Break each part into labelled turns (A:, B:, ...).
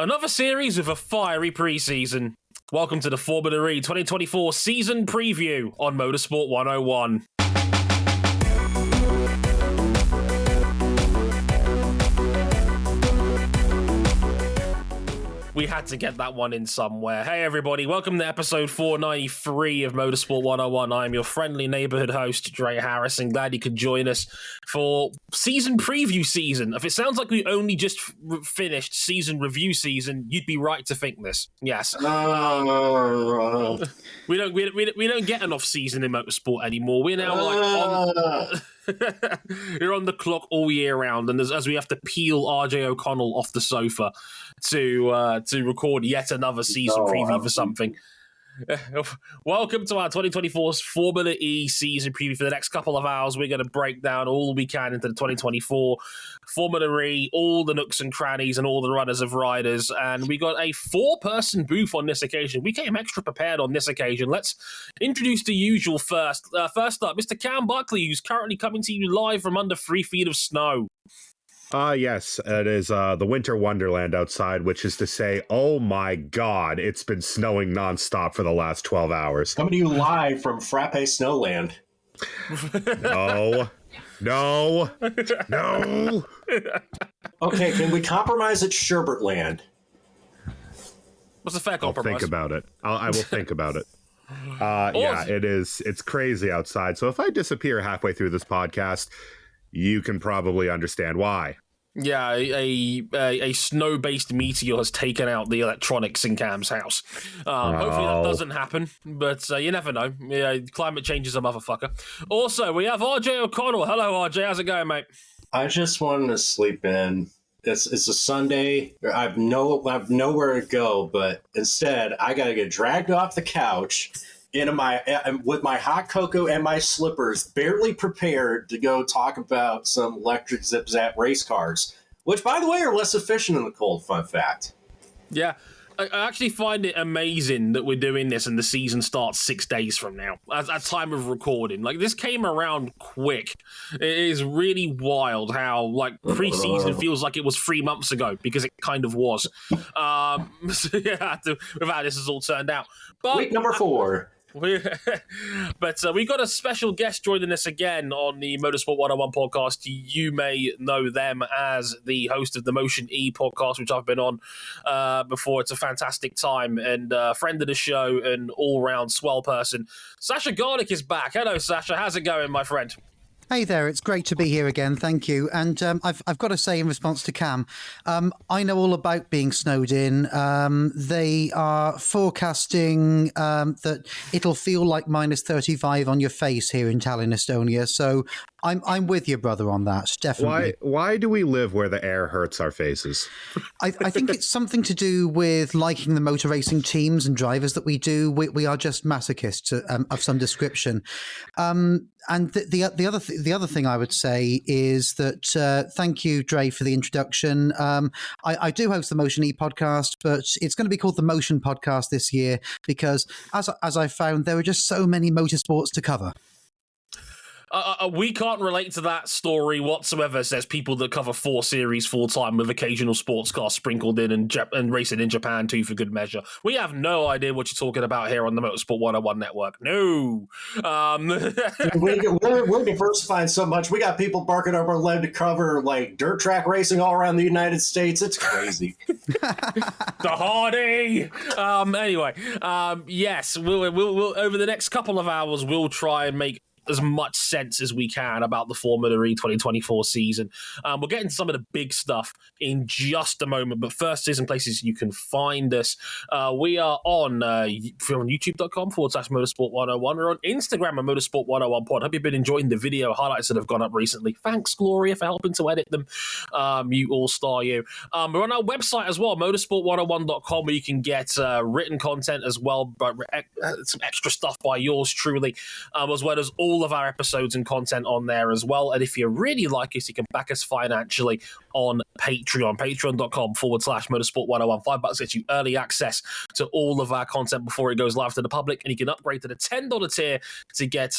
A: Another series with a fiery preseason. Welcome to the Formula E 2024 season preview on Motorsport 101. We had to get that one in somewhere. Hey everybody, welcome to episode 493 of Motorsport 101. I'm your friendly neighborhood host, Dre Harrison. Glad you could join us for season preview season. If it sounds like we only just finished season review season, you'd be right to think this. Yes. We don't get an off season in motorsport anymore. We're now you're on the clock all year round, and as we have to peel RJ O'Connell off the sofa to record yet another season preview for something. Welcome to our 2024 Formula E season preview. For the next couple of hours, we're going to break down all we can into the 2024 Formula E, all the nooks and crannies and all the runners of riders. And we got a 4-person booth on this occasion. We came extra prepared on this occasion. Let's introduce the usual first. First up, Mr. Cam Buckley, who's currently coming to you live from under 3 feet of snow.
B: Yes, it is the winter wonderland outside, which is to say, oh my God, it's been snowing nonstop for the last 12 hours.
C: Coming to you live from Frappe Snowland.
B: No.
C: Okay, can we compromise at Sherbertland?
A: What's a fair compromise?
B: I'll think about it. I will think about it. Yeah, it is. It's crazy outside. So if I disappear halfway through this podcast, you can probably understand why.
A: Yeah, a snow-based meteor has taken out the electronics in Cam's house. Hopefully that doesn't happen, but you never know. Yeah, climate change is a motherfucker. Also, we have RJ O'Connell. Hello, RJ. How's it going, mate?
C: I just wanted to sleep in. It's a Sunday. I've nowhere to go, but instead, I got to get dragged off the couch with my hot cocoa and my slippers, barely prepared to go talk about some electric zip-zap race cars, which, by the way, are less efficient in the cold, fun fact.
A: Yeah, I actually find it amazing that we're doing this and the season starts 6 days from now, at time of recording. Like, this came around quick. It is really wild how, like, preseason feels like it was 3 months ago, because it kind of was. So, yeah, with how this has all turned out. But
C: week number 4.
A: But we got a special guest joining us again on the Motorsport 101 podcast. You may know them as the host of the Motion E podcast, which I've been on before. It's a fantastic time, and friend of the show and all-round swell person. Sascha Garlick is back. Hello, Sascha. How's it going, my friend?
D: Hey there, it's great to be here again, thank you. And I've got to say in response to Cam, I know all about being snowed in. They are forecasting that it'll feel like minus 35 on your face here in Tallinn, Estonia. So I'm with you, brother, on that, definitely.
B: Why do we live where the air hurts our faces?
D: I think it's something to do with liking the motor racing teams and drivers that we do. We are just masochists of some description. And the other thing I would say is that thank you, Dre, for the introduction. I do host the Motion E podcast, but it's going to be called the Motion Podcast this year because, as I found, there are just so many motorsports to cover.
A: We can't relate to that story whatsoever, says people that cover 4 series full-time with occasional sports cars sprinkled in and racing in Japan too for good measure. We have no idea what you're talking about here on the Motorsport 101 network. No.
C: We're diversifying so much. We got people barking up our leg to cover like dirt track racing all around the United States. It's crazy.
A: The Hardy! Anyway, yes, we'll over the next couple of hours, we'll try and make as much sense as we can about the Formula E 2024 season. We'll get into some of the big stuff in just a moment, but first, here's some places you can find us. We are on youtube.com/motorsport101. We're on Instagram at motorsport101pod. Hope you've been enjoying the video highlights that have gone up recently. Thanks, Gloria, for helping to edit them. You all-star, you. We're on our website as well, motorsport101.com, where you can get written content as well, but some extra stuff by yours truly, as well as all of our episodes and content on there as well. And if you really like us, you can back us financially on Patreon, patreon.com/motorsport101. $5 gets you early access to all of our content before it goes live to the public, and you can upgrade to the $10 tier to get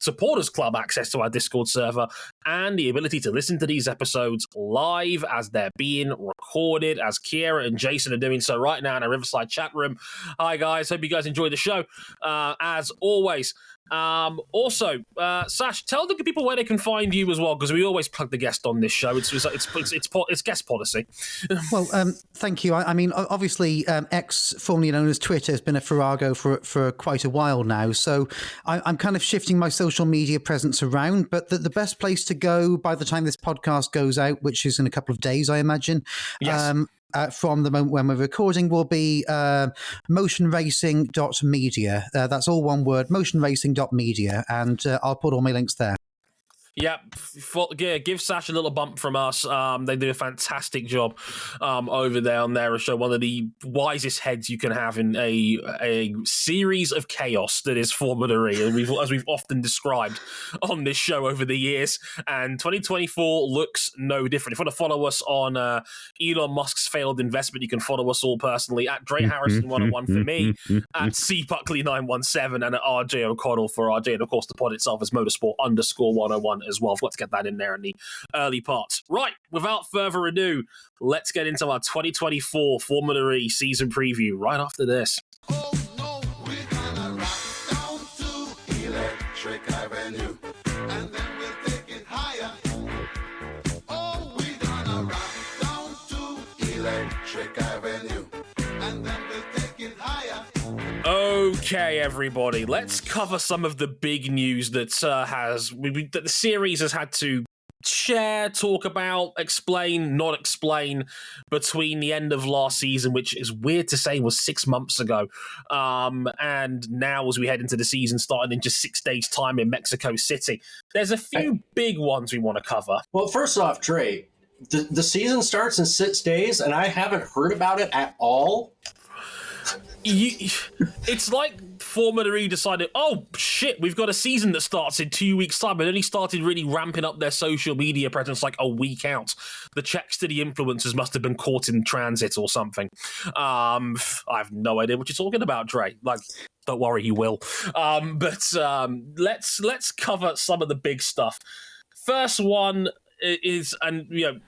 A: Supporters Club access to our Discord server, and the ability to listen to these episodes live as they're being recorded, as Kiera and Jason are doing so right now in our Riverside chat room. Hi, guys. Hope you guys enjoyed the show, as always. Also, Sash, tell the people where they can find you as well, because we always plug the guest on this show. It's guest policy.
D: Well, thank you. I mean, obviously, X, formerly known as Twitter, has been a farrago for quite a while now. So I'm kind of shifting my social media presence around. But the best place to go by the time this podcast goes out, which is in a couple of days, I imagine.
A: Yes.
D: From the moment when we're recording, will be motionracing.media. That's all one word, motionracing.media, and I'll put all my links there.
A: Yeah, give Sash a little bump from us. They do a fantastic job over there on their show. One of the wisest heads you can have in a series of chaos that is Formula E, and as we've often described on this show over the years. And 2024 looks no different. If you want to follow us on Elon Musk's failed investment, you can follow us all personally at Dre Harrison 101 for me, at cbuckley917, and at RJ O'Connell for RJ, and of course the pod itself is Motorsport101 as well. I've got to get that in there in the early parts. Right, without further ado, let's get into our 2024 Formula E season preview right after this.
E: Oh no, we're gonna rock down to Electric Avenue, and then we'll take it higher. Oh, we're gonna rock down to Electric Avenue, and then we'll take it higher.
A: Okay, everybody, let's cover some of the big news that that the series has had to share, talk about, explain, not explain between the end of last season, which is weird to say was 6 months ago, and now as we head into the season starting in just 6 days' time in Mexico City. There's a few big ones we want to cover.
C: Well, first off, Dre, the season starts in 6 days, and I haven't heard about it at all.
A: It's like Formula E decided, oh shit, we've got a season that starts in 2 weeks' time, and only started really ramping up their social media presence like a week out. The checks to the influencers must have been caught in transit or something. I have no idea what you're talking about, Dre. Like, don't worry, you will. But let's cover some of the big stuff. First one is, and you know,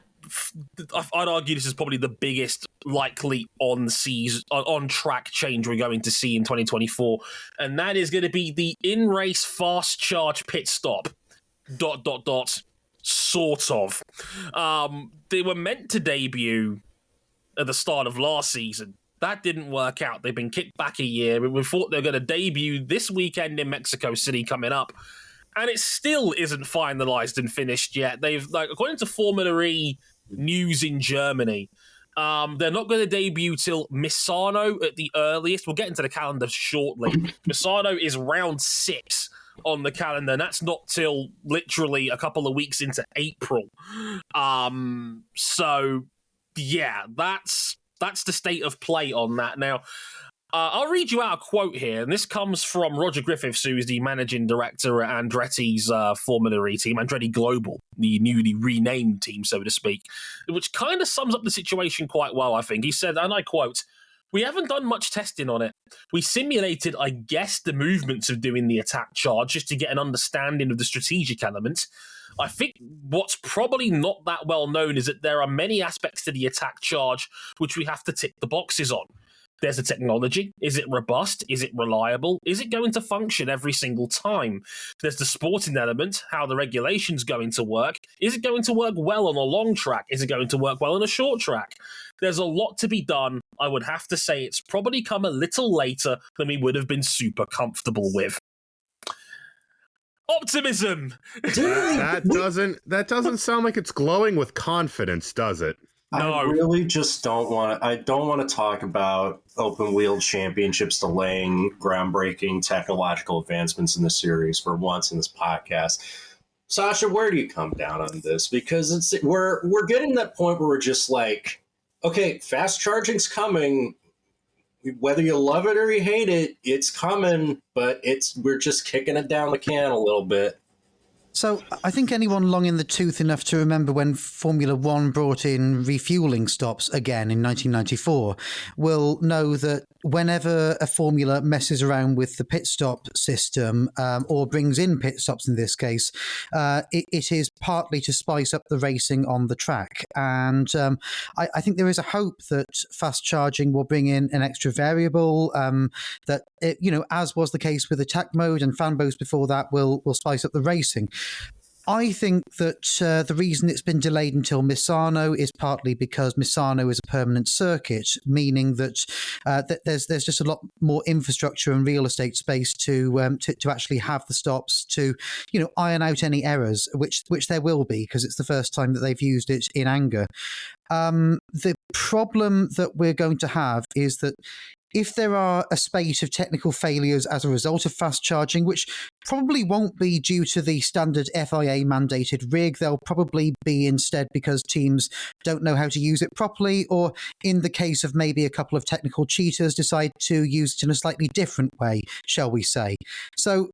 A: I'd argue this is probably the biggest likely on-track change we're going to see in 2024, and that is going to be the in-race fast charge pit stop. ... Sort of. They were meant to debut at the start of last season. That didn't work out. They've been kicked back a year. We thought they were going to debut this weekend in Mexico City coming up, and it still isn't finalized and finished yet. According to Formula E news in Germany, they're not going to debut till Misano at the earliest. We'll get into the calendar shortly. Misano is round 6 on the calendar, and that's not till literally a couple of weeks into April. So yeah, that's the state of play on that. Now, I'll read you out a quote here, and this comes from Roger Griffiths, who is the managing director at Andretti's Formula E team, Andretti Global, the newly renamed team, so to speak, which kind of sums up the situation quite well, I think. He said, and I quote, "We haven't done much testing on it. We simulated, I guess, the movements of doing the attack charge just to get an understanding of the strategic elements. I think what's probably not that well known is that there are many aspects to the attack charge which we have to tick the boxes on. There's the technology. Is it robust? Is it reliable? Is it going to function every single time? There's the sporting element, how the regulation's going to work. Is it going to work well on a long track? Is it going to work well on a short track? There's a lot to be done. I would have to say it's probably come a little later than we would have been super comfortable with." Optimism!
B: That doesn't sound like it's glowing with confidence, does it?
A: No.
C: I really just don't want to. I don't want to talk about open wheel championships delaying groundbreaking technological advancements in the series for once in this podcast. Sasha, where do you come down on this? Because we're getting to that point where we're just like, okay, fast charging's coming. Whether you love it or you hate it, it's coming. But we're just kicking it down the can a little bit.
D: So I think anyone long in the tooth enough to remember when Formula One brought in refueling stops again in 1994 will know that whenever a formula messes around with the pit stop system or brings in pit stops in this case, it is partly to spice up the racing on the track. And I think there is a hope that fast charging will bring in an extra variable that, as was the case with attack mode and fan boost before that, will spice up the racing. I think that the reason it's been delayed until Misano is partly because Misano is a permanent circuit, meaning that there's just a lot more infrastructure and real estate space to actually have the stops to iron out any errors, which there will be because it's the first time that they've used it in anger. The problem that we're going to have is that if there are a spate of technical failures as a result of fast charging, which probably won't be due to the standard FIA mandated rig, they'll probably be instead because teams don't know how to use it properly, or in the case of maybe a couple of technical cheaters decide to use it in a slightly different way, shall we say. So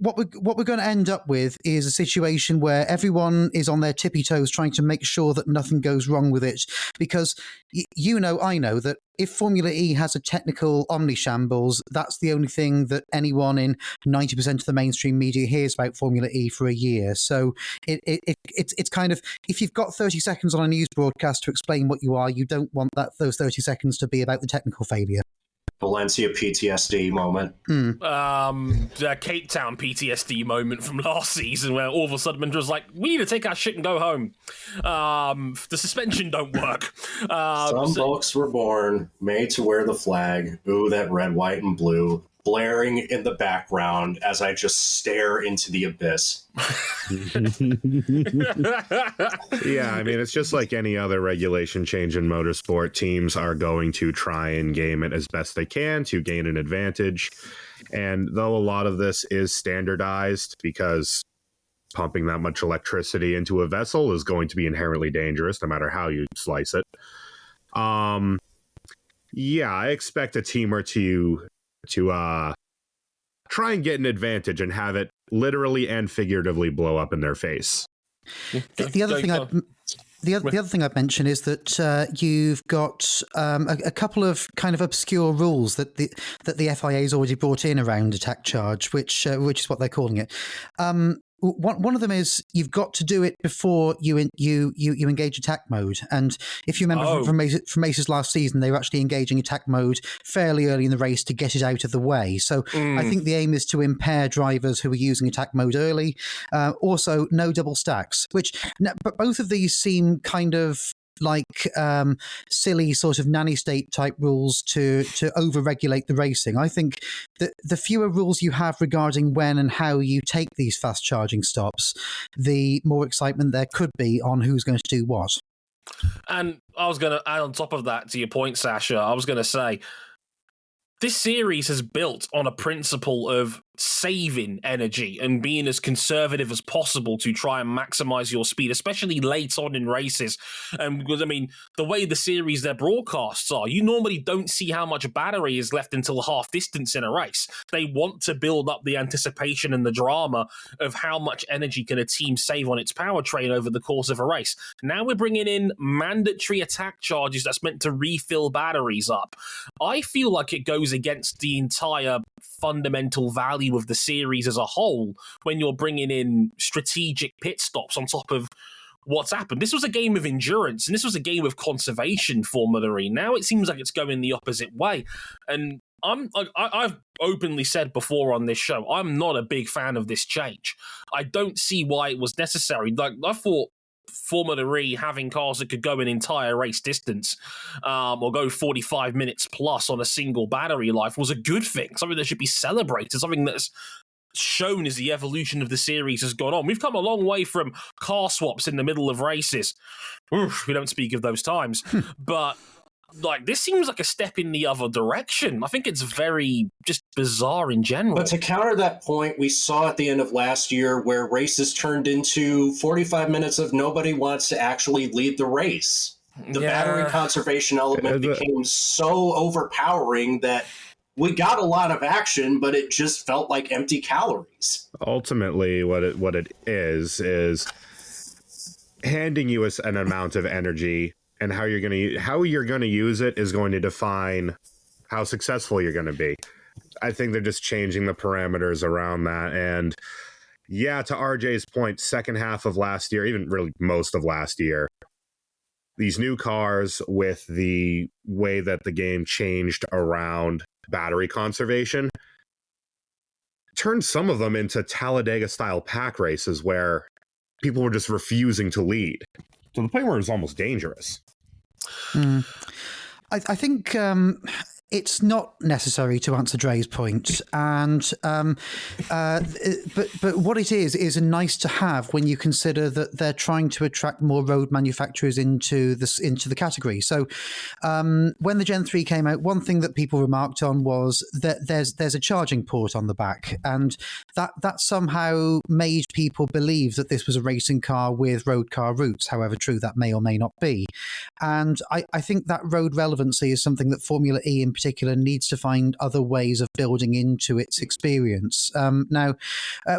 D: what we're going to end up with is a situation where everyone is on their tippy toes trying to make sure that nothing goes wrong with it, because I know that if Formula E has a technical omnishambles, that's the only thing that anyone in 90% of the mainstream media hears about Formula E for a year. So it's kind of, if you've got 30 seconds on a news broadcast to explain what you are, you don't want those 30 seconds to be about the technical failure.
C: Valencia PTSD moment.
A: The Cape Town PTSD moment from last season where all of a sudden Mahindra was like, we need to take our shit and go home. The suspension don't work.
C: Some folks were born made to wear the flag. Ooh, that red, white, and blue. Blaring in the background as I just stare into the abyss.
B: Yeah, I mean, it's just like any other regulation change in motorsport. Teams are going to try and game it as best they can to gain an advantage. And though a lot of this is standardized because pumping that much electricity into a vessel is going to be inherently dangerous no matter how you slice it. Yeah, I expect a team or two to try and get an advantage and have it literally and figuratively blow up in their face.
D: The other thing I'd mention is that you've got a couple of kind of obscure rules that the FIA's already brought in around attack charge, which is what they're calling it. One of them is you've got to do it before you engage attack mode. And if you remember from Mace's last season, they were actually engaging attack mode fairly early in the race to get it out of the way. So I think the aim is to impair drivers who are using attack mode early. Also, no double stacks, but both of these seem kind of like silly sort of nanny state type rules to over-regulate the racing. I think that the fewer rules you have regarding when and how you take these fast charging stops, the more excitement there could be on who's going to do what.
A: And I was going to add on top of that to your point, Sasha, I was going to say, this series has built on a principle of saving energy and being as conservative as possible to try and maximize your speed, especially late on in races. Because, I mean, the way the series, their broadcasts are, you normally don't see how much battery is left until half distance in a race. They want to build up the anticipation and the drama of how much energy can a team save on its powertrain over the course of a race. Now we're bringing in mandatory attack charges that's meant to refill batteries up. I feel like it goes against the entire fundamental value of the series as a whole when you're bringing in strategic pit stops on top of what's happened. This was a game of endurance and this was a game of conservation for Formula E. Now it seems like it's going the opposite way. And I've openly said before on this show, I'm not a big fan of this change. I don't see why it was necessary. Like, I thought Formula E having cars that could go an entire race distance or go 45 minutes plus on a single battery life was a good thing, something that should be celebrated, something that's shown as the evolution of the series has gone on. We've come a long way from car swaps in the middle of races. Oof, we don't speak of those times, but like, this seems like a step in the other direction. I think it's very just bizarre in general.
C: But to counter that point, we saw at the end of last year where races turned into 45 minutes of nobody wants to actually lead the race. The battery conservation element became so overpowering that we got a lot of action, but it just felt like empty calories.
B: Ultimately, what it is handing you an amount of energy, and how you're going to use it is going to define how successful you're going to be. I think they're just changing the parameters around that. And yeah, to RJ's point, second half of last year, even really most of last year, these new cars with the way that the game changed around battery conservation turned some of them into Talladega-style pack races where people were just refusing to lead, to the point where it was almost dangerous.
D: I think it's not necessary to answer Dre's point, and but what it is a nice to have when you consider that they're trying to attract more road manufacturers into the category. So when the Gen 3 came out, one thing that people remarked on was that there's a charging port on the back, and that somehow made people believe that this was a racing car with road car roots, however true that may or may not be. And I think that road relevancy is something that Formula E in particular needs to find other ways of building into its experience. Now,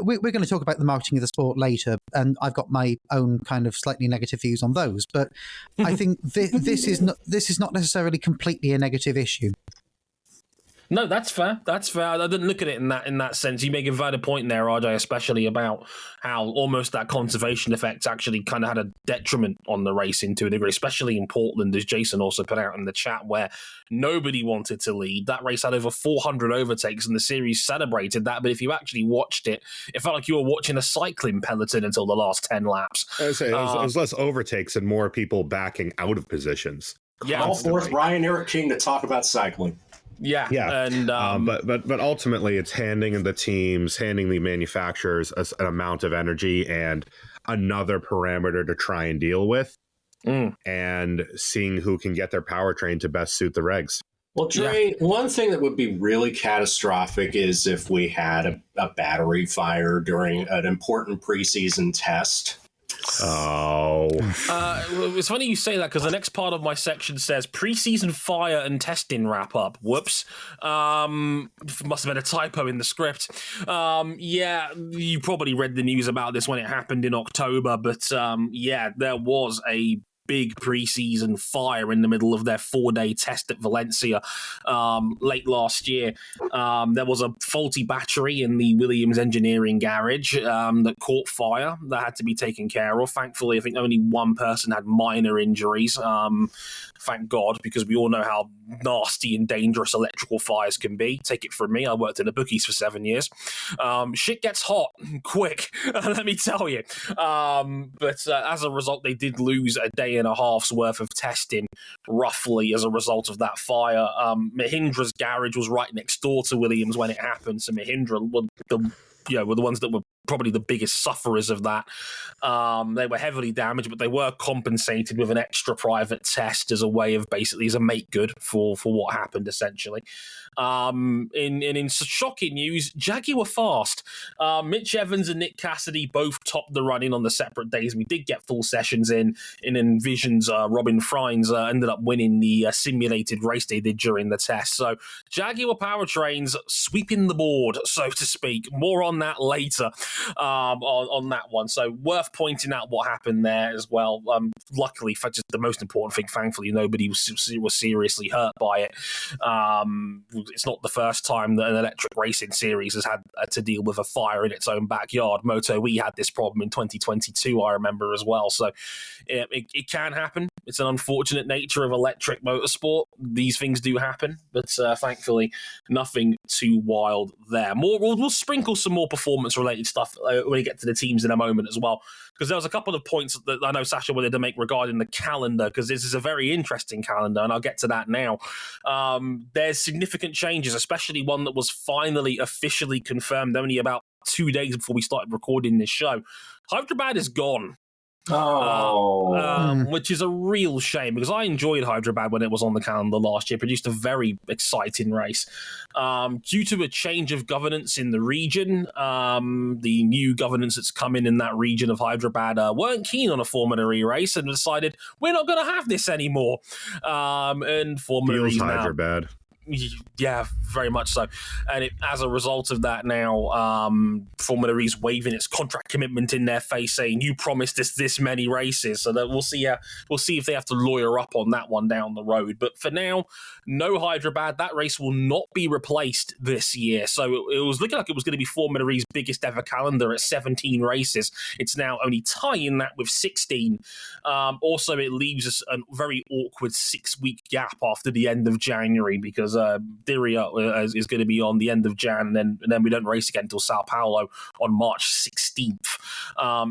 D: we're going to talk about the marketing of the sport later, and I've got my own kind of slightly negative views on those. But I think this is not necessarily completely a negative issue.
A: No, that's fair. That's fair. I didn't look at it in that sense. You make a valid point there, RJ, especially about how almost that conservation effect actually kind of had a detriment on the racing to a degree, especially in Portland, as Jason also put out in the chat, where nobody wanted to lead. That race had over 400 overtakes, and the series celebrated that. But if you actually watched it, it felt like you were watching a cycling peloton until the last 10 laps.
B: I would say it was less overtakes and more people backing out of positions.
A: Yeah,
C: all fourth Ryan Eric King to talk about cycling.
A: Yeah,
B: and but ultimately, it's handing the manufacturers an amount of energy and another parameter to try and deal with, and seeing who can get their powertrain to best suit the regs.
C: Well, Dre, one thing that would be really catastrophic is if we had a battery fire during an important preseason test.
B: Oh.
A: It's funny you say that, because the next part of my section says preseason fire and testing wrap up. Whoops. Must have been a typo in the script. Yeah, you probably read the news about this when it happened in October, but yeah, there was a big preseason fire in the middle of their 4-day test at Valencia late last year. There was a faulty battery in the Williams engineering garage that caught fire that had to be taken care of. Thankfully, I think only one person had minor injuries. Thank God, because we all know how nasty and dangerous electrical fires can be. Take it from me, I worked in the bookies for 7 years. Shit gets hot quick, let me tell you. But as a result, they did lose a day and a half's worth of testing, roughly, as a result of that fire. Mahindra's garage was right next door to Williams when it happened, so Mahindra were the ones that were probably the biggest sufferers of that. They were heavily damaged, but they were compensated with an extra private test as a way of basically as a make good for what happened, essentially. In shocking news, Jaguar Fast. Mitch Evans and Nick Cassidy both topped the running on the separate days. We did get full sessions in Envision's Robin Frines ended up winning the simulated race they did during the test. So Jaguar powertrains sweeping the board, so to speak. More on that later. On that one, so worth pointing out what happened there as well. Luckily, for just the most important thing, thankfully, nobody was seriously hurt by it. It's not the first time that an electric racing series has had to deal with a fire in its own backyard. Moto E had this problem in 2022, I remember as well. So it can happen. It's an unfortunate nature of electric motorsport. These things do happen, but thankfully, nothing too wild there. We'll sprinkle some more performance-related stuff when we get to the teams in a moment as well, because there was a couple of points that I know Sasha wanted to make regarding the calendar, because this is a very interesting calendar, and I'll get to that now. There's significant changes, especially one that was finally officially confirmed only about 2 days before we started recording this show. Hyderabad is gone. Which is a real shame, because I enjoyed Hyderabad when it was on the calendar last year. Produced a very exciting race. Due to a change of governance in the region, the new governance that's come in that region of Hyderabad weren't keen on a Formula E race and decided we're not going to have this anymore. And Formula E now.
B: Hyderabad.
A: Yeah, very much so. And as a result of that now, Formula E's waving its contract commitment in their face, saying you promised us this many races. So that we'll see if they have to lawyer up on that one down the road. But for now, no Hyderabad. That race will not be replaced this year. So it was looking like it was going to be Formula E's biggest ever calendar at 17 races. It's now only tying that with 16. Also, it leaves us a very awkward 6-week gap after the end of January because Diriyah is going to be on the end of Jan, and then we don't race again until Sao Paulo on March 16th.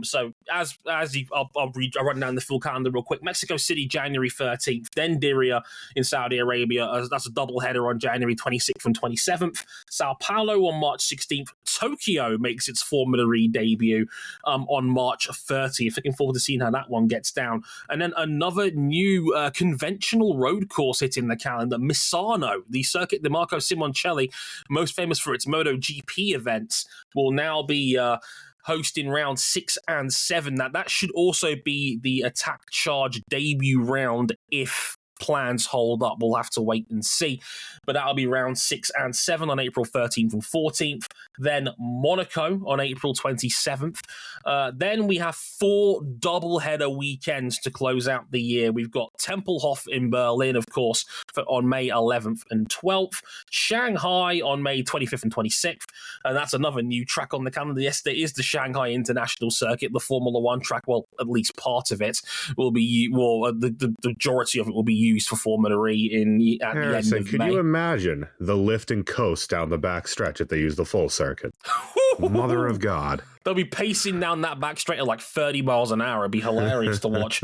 A: So I'll run down the full calendar real quick. Mexico City, January 13th, then Diriyah in Saudi Arabia. That's a double header on January 26th and 27th. Sao Paulo on March 16th. Tokyo makes its Formula E debut on March 30th. Looking forward to seeing how that one gets down. And then another new conventional road course hitting the calendar, Misano, the circuit, the Marco Simoncelli, most famous for its MotoGP events, will now be hosting round 6 and 7. That should also be the attack charge debut round if plans hold up. We'll have to wait and see. But that'll be round 6 and 7 on April 13th and 14th. Then Monaco on April 27th. Then we have 4 doubleheader weekends to close out the year. We've got Tempelhof in Berlin, of course, on May 11th and 12th. Shanghai on May 25th and 26th. And that's another new track on the calendar. Yes, there is the Shanghai International Circuit, the Formula One track. Well, at least part of it will be, the majority of it will be used for Formula E at the end of
B: could
A: May.
B: you imagine the lift and coast down the back stretch if they use the full circuit? Mother of God.
A: They'll be pacing down that back straight at like 30 miles an hour. It'd be hilarious to watch.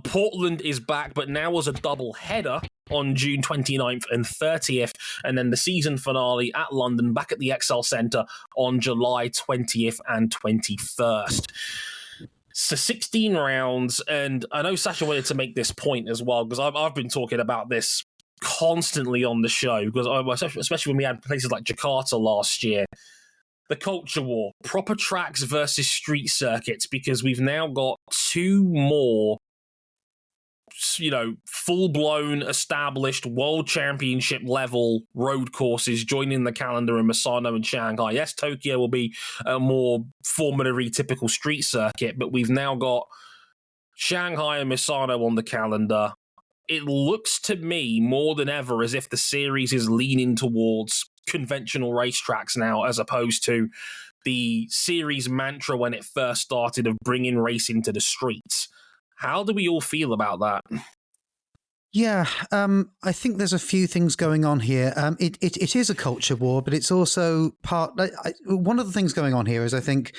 A: Portland is back, but now as a double header on June 29th and 30th. And then the season finale at London, back at the XL Centre on July 20th and 21st. So 16 rounds, and I know Sasha wanted to make this point as well, because I've been talking about this constantly on the show, because especially when we had places like Jakarta last year. The culture war, proper tracks versus street circuits, because we've now got 2 more, full-blown, established world championship level road courses joining the calendar in Misano and Shanghai. Yes, Tokyo will be a more Formula E typical street circuit, but we've now got Shanghai and Misano on the calendar. It looks to me more than ever as if the series is leaning towards conventional racetracks now, as opposed to the series mantra when it first started of bringing racing to the streets. How do we all feel about that?
D: Yeah, I think there's a few things going on here. It is a culture war, but it's also one of the things going on here is I think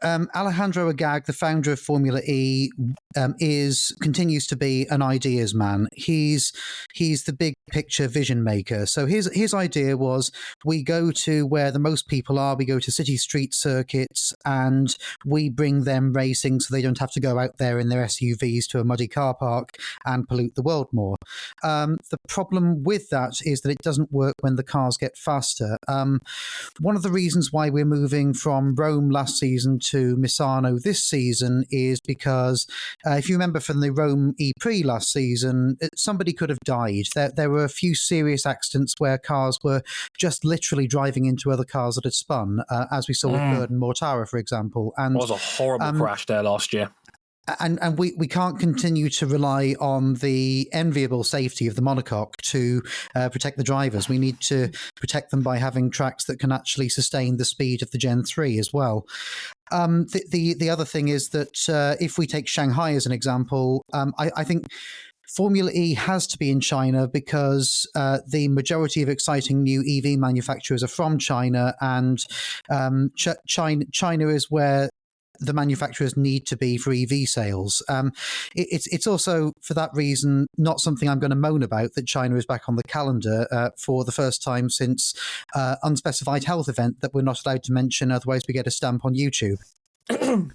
D: Alejandro Agag, the founder of Formula E, continues to be an ideas man. He's the big picture vision maker. So his idea was we go to where the most people are. We go to city street circuits and we bring them racing, so they don't have to go out there in their SUVs to a muddy car park and pollute the world more. The problem with that is that it doesn't work when the cars get faster. One of the reasons why we're moving from Rome last season to Misano this season is because if you remember from the Rome E-Prix last season, somebody could have died. There were a few serious accidents where cars were just literally driving into other cars that had spun, as we saw with Bird and Mortara, for example. And
A: it was a horrible crash there last year.
D: And we can't continue to rely on the enviable safety of the monocoque to protect the drivers. We need to protect them by having tracks that can actually sustain the speed of the Gen 3 as well. The other thing is that if we take Shanghai as an example, I think Formula E has to be in China because the majority of exciting new EV manufacturers are from China, and China is where the manufacturers need to be for EV sales. It's also, for that reason, not something I'm going to moan about that China is back on the calendar for the first time since unspecified health event that we're not allowed to mention, otherwise we get a stamp on YouTube.
A: COVID.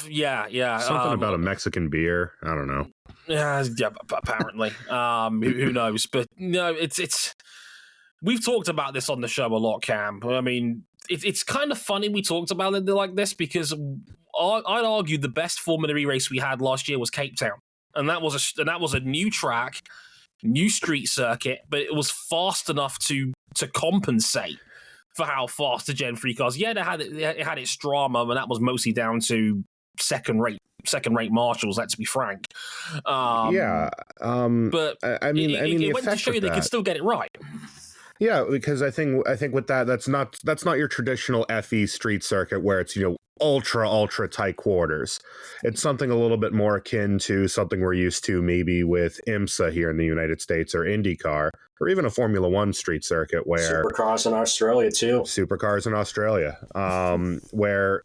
A: Yeah.
B: Something about a Mexican beer. I don't know.
A: Yeah, apparently. Who knows? But no, it's. We've talked about this on the show a lot, Cam. I mean, it's kind of funny we talked about it like this because I'd argue the best Formula E race we had last year was Cape Town. and that was a new track, new street circuit, but it was fast enough to compensate for how fast the Gen 3 cars. Yeah, it had its drama, and that was mostly down to second rate marshals. Let's be frank.
B: But I mean,
A: it went to show you they could still get it right.
B: Yeah, because I think with that, that's not your traditional FE street circuit where it's, ultra tight quarters. It's something a little bit more akin to something we're used to maybe with IMSA here in the United States, or IndyCar, or even a Formula One street circuit where
C: Supercars in Australia too.
B: Supercars in Australia, where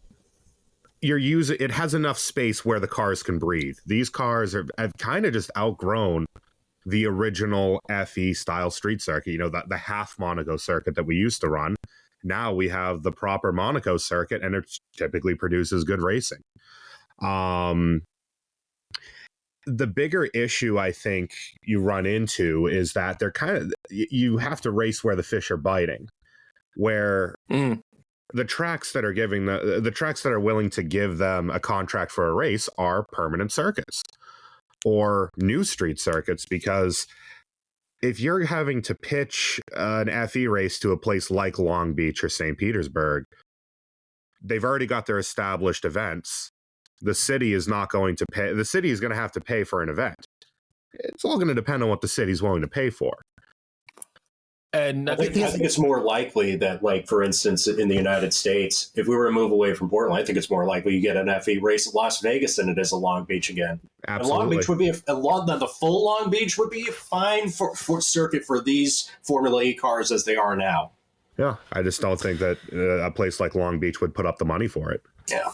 B: it has enough space where the cars can breathe. These cars have kind of just outgrown the original FE style street circuit, the half Monaco circuit that we used to run. Now we have the proper Monaco circuit, and it typically produces good racing. The bigger issue I think you run into is that you have to race where the fish are biting, where the tracks that are giving the tracks that are willing to give them a contract for a race are permanent circuits or new street circuits, because if you're having to pitch an FE race to a place like Long Beach or St. Petersburg, they've already got their established events. The city is not going to pay. The city is going to have to pay for an event. It's all going to depend on what the city's willing to pay for.
A: And
C: I think it's more likely that, like, for instance, in the United States, if we were to move away from Portland, I think it's more likely you get an FE race at Las Vegas than it is at Long Beach again.
B: Absolutely.
C: And Long Beach would be the full Long Beach would be a fine for circuit for these Formula E cars as they are now.
B: Yeah, I just don't think that a place like Long Beach would put up the money for it.
C: Yeah.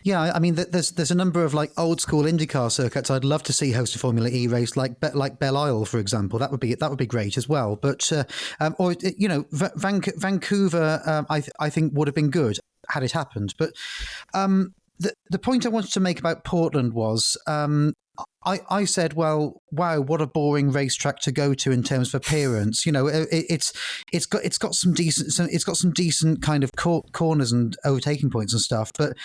D: Yeah, I mean, there's a number of like old school IndyCar circuits I'd love to see host a Formula E race, like Belle Isle, for example. That would be great as well. But Vancouver, I think would have been good had it happened. But the point I wanted to make about Portland was, I said, well, wow, what a boring racetrack to go to in terms of appearance. It's got some decent kind of corners and overtaking points and stuff, but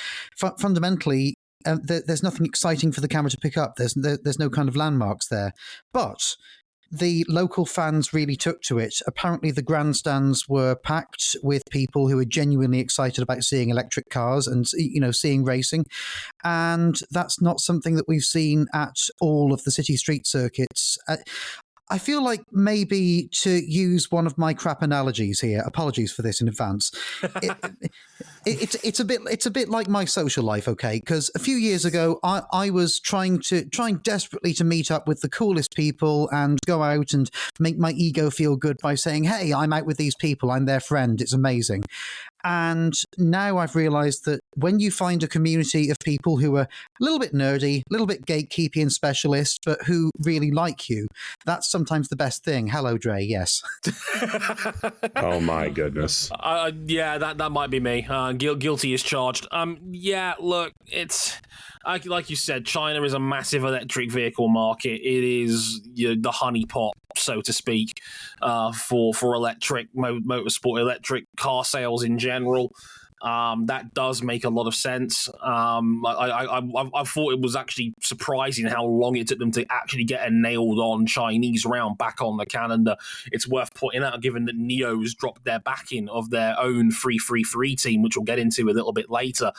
D: fundamentally, there's nothing exciting for the camera to pick up. There's no kind of landmarks there, but the local fans really took to it. Apparently, the grandstands were packed with people who were genuinely excited about seeing electric cars and, seeing racing. And that's not something that we've seen at all of the city street circuits. I feel like maybe, to use one of my crap analogies here, apologies for this in advance. It's a bit like my social life, okay? Because a few years ago, I was trying desperately to meet up with the coolest people and go out and make my ego feel good by saying, "Hey, I'm out with these people. I'm their friend. It's amazing." And now I've realized that when you find a community of people who are a little bit nerdy, a little bit gatekeepy and specialist, but who really like you, that's sometimes the best thing. Hello, Dre. Yes.
B: Oh my goodness.
A: Yeah, that might be me. Guilty as charged. Yeah, look, it's like you said, China is a massive electric vehicle market. It is the honeypot, so to speak, for electric motorsport, electric car sales in general. That does make a lot of sense. I thought it was actually surprising how long it took them to actually get a nailed-on Chinese round back on the calendar. It's worth pointing out, given that NIO's dropped their backing of their own 333 team, which we'll get into a little bit later.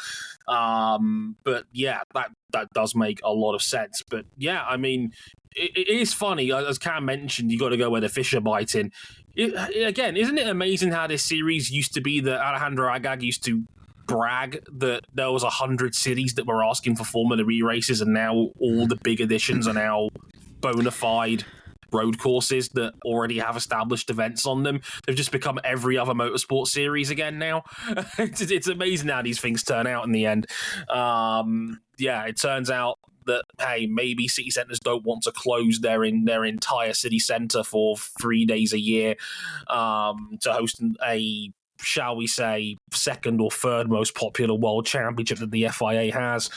A: But yeah, that does make a lot of sense. But yeah, I mean, it is funny, as Cam mentioned, you got to go where the fish are biting. Again, isn't it amazing how this series used to be that Alejandro Agag used to brag that there was 100 cities that were asking for Formula E races, and now all the big editions are now bona fide road courses that already have established events on them. They've just become every other motorsport series again now. It's amazing how these things turn out in the end. Yeah, it turns out that, hey, maybe city centres don't want to close their entire city centre for 3 days a year to host a, shall we say, second or third most popular world championship that the FIA has.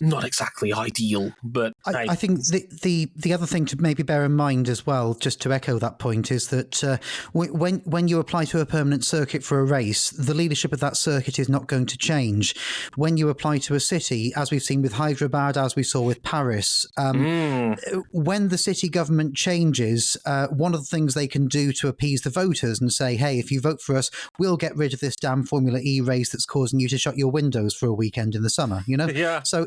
A: not exactly ideal, but hey.
D: I think the other thing to maybe bear in mind as well, just to echo that point, is that when you apply to a permanent circuit for a race, the leadership of that circuit is not going to change. When you apply to a city, as we've seen with Hyderabad, as we saw with Paris, when the city government changes, one of the things they can do to appease the voters and say, hey, if you vote for us, we'll get rid of this damn Formula E race that's causing you to shut your windows for a weekend in the summer, you know?
A: Yeah.
D: So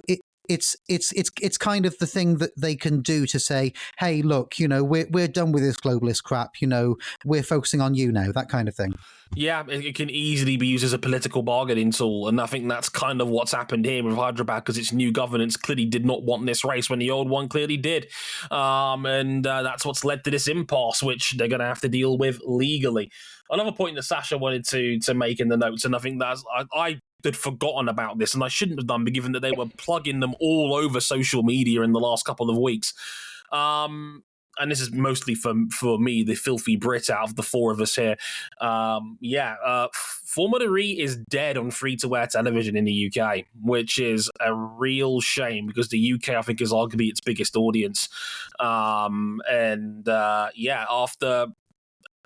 D: it's kind of the thing that they can do to say, hey, look, you know, we're done with this globalist crap, you know, we're focusing on you now, that kind of thing.
A: Yeah, it can easily be used as a political bargaining tool, and I think that's kind of what's happened here with Hyderabad, because its new governance clearly did not want this race when the old one clearly did, and that's what's led to this impasse, which they're going to have to deal with legally. Another point that Sascha wanted to make in the notes, and I think that's I had forgotten about this, and I shouldn't have done, but given that they were plugging them all over social media in the last couple of weeks. And this is mostly for me, the filthy Brit out of the four of us here. Formula E is dead on free-to-air television in the UK, which is a real shame, because the UK, I think, is arguably its biggest audience. After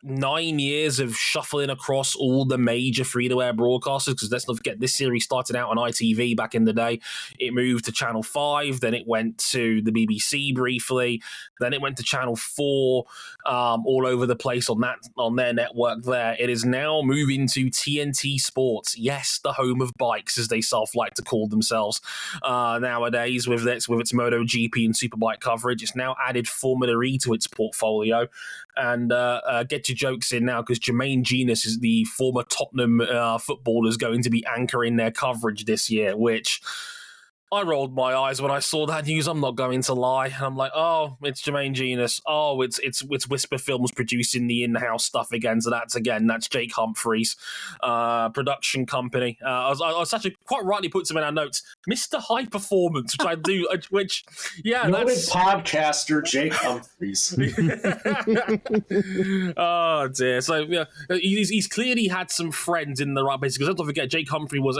A: 9 years of shuffling across all the major free-to-air broadcasters, because let's not forget, this series started out on ITV back in the day. It moved to Channel 5, then it went to the BBC briefly, then it went to Channel 4, all over the place on their network there. It is now moving to TNT Sports, yes, the home of bikes, as they self-like to call themselves nowadays, with its MotoGP and Superbike coverage. It's now added Formula E to its portfolio. And get your jokes in now, because Jermaine Genius is the former Tottenham footballer, is going to be anchoring their coverage this year, which I rolled my eyes when I saw that news. I'm not going to lie. I'm like, oh, it's Jermaine Genius. Oh, it's Whisper Films producing the in-house stuff again. So that's Jake Humphreys' production company. Sascha quite rightly puts him in our notes, Mr. High Performance, which I do.
C: Noted podcaster Jake Humphreys.
A: Oh dear. So yeah, he's clearly had some friends in the right place, because don't forget, Jake Humphrey was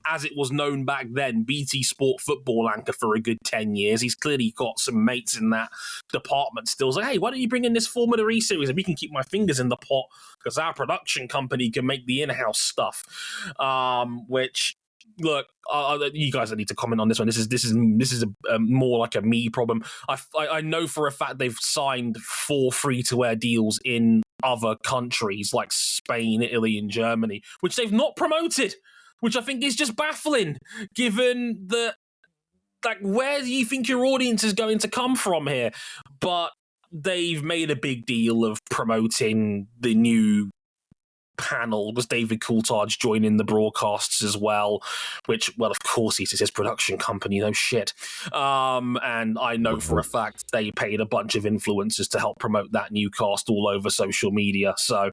A: as it was known back then, BT Sport football anchor for a good 10 years. He's clearly got some mates in that department still. He's like, hey, why don't you bring in this Formula E series and we can keep my fingers in the pot, because our production company can make the in-house stuff. Which, look, you guys don't need to comment on this one. This is a more like a me problem. I know for a fact they've signed 4 free-to-air deals in other countries like Spain, Italy, and Germany, which they've not promoted, which I think is just baffling, given that, like, where do you think your audience is going to come from here? But they've made a big deal of promoting the new panel. Was David Coulthard joining the broadcasts as well, which, well, of course, he's his production company, no shit. And I know for a fact they paid a bunch of influencers to help promote that new cast all over social media. So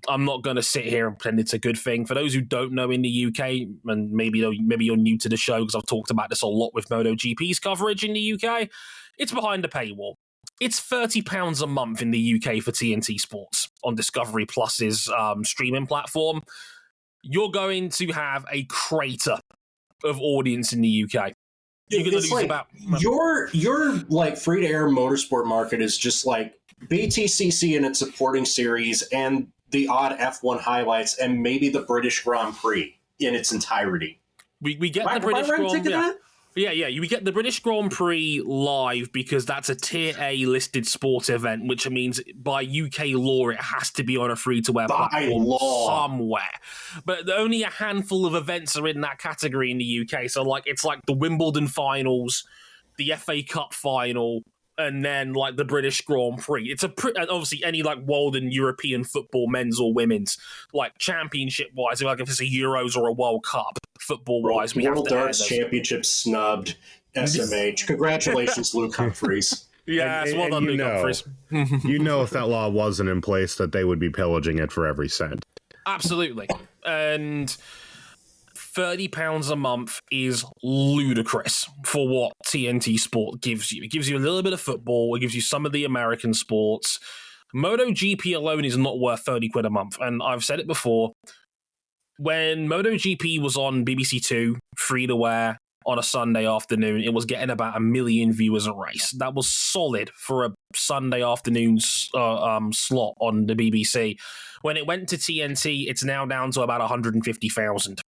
A: I'm not going to sit here and pretend it's a good thing. For those who don't know, in the UK, and maybe you're new to the show, because I've talked about this a lot with MotoGP's coverage in the UK, it's behind a paywall. It's £30 a month in the UK for TNT Sports on Discovery Plus's streaming platform. You're going to have a crater of audience in the UK. You're going to lose
C: like
A: about
C: your like free to air motorsport market is just like BTCC and its supporting series and the odd F1 highlights and maybe the British Grand Prix in its entirety.
A: We get the British Grand Prix. Yeah. We get the British Grand Prix live because that's a Tier A listed sport event, which means by UK law it has to be on a free-to-air platform somewhere. But only a handful of events are in that category in the UK. So it's like the Wimbledon finals, the FA Cup final, and then like the British Grand Prix. It's obviously any like world and European football, men's or women's, like championship wise, like if it's a Euros or a World Cup football wise, we have to
C: Darts Championship snubbed SMH. Congratulations, Luke Humphreys.
A: Yeah, it's well done, Luke Humphreys.
B: You know, if that law wasn't in place, that they would be pillaging it for every cent.
A: Absolutely. And £30 a month is ludicrous for what TNT Sport gives you. It gives you a little bit of football. It gives you some of the American sports. MotoGP alone is not worth 30 quid a month. And I've said it before. when MotoGP was on BBC Two, free to wear on a Sunday afternoon, it was getting about 1 million viewers a race. That was solid for a Sunday afternoon slot on the BBC. When it went to TNT, it's now down to about 150,000.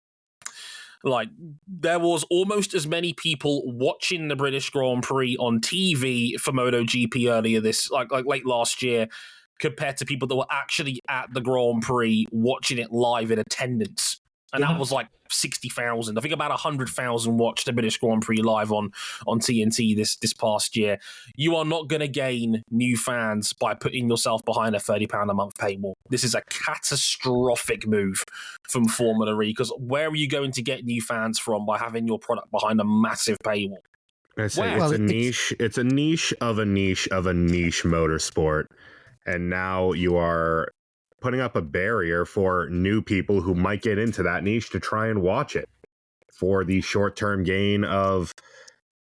A: Like, there was almost as many people watching the British Grand Prix on TV for MotoGP earlier like late last year, compared to people that were actually at the Grand Prix watching it live in attendance. And that was like 60,000. I think about 100,000 watched the British Grand Prix live on TNT this past year. You are not going to gain new fans by putting yourself behind a £30 a month paywall. This is a catastrophic move from Formula E, because where are you going to get new fans from by having your product behind a massive paywall?
B: I say it's a niche. It's a niche of a niche of a niche motorsport, and now you are putting up a barrier for new people who might get into that niche to try and watch it for the short-term gain of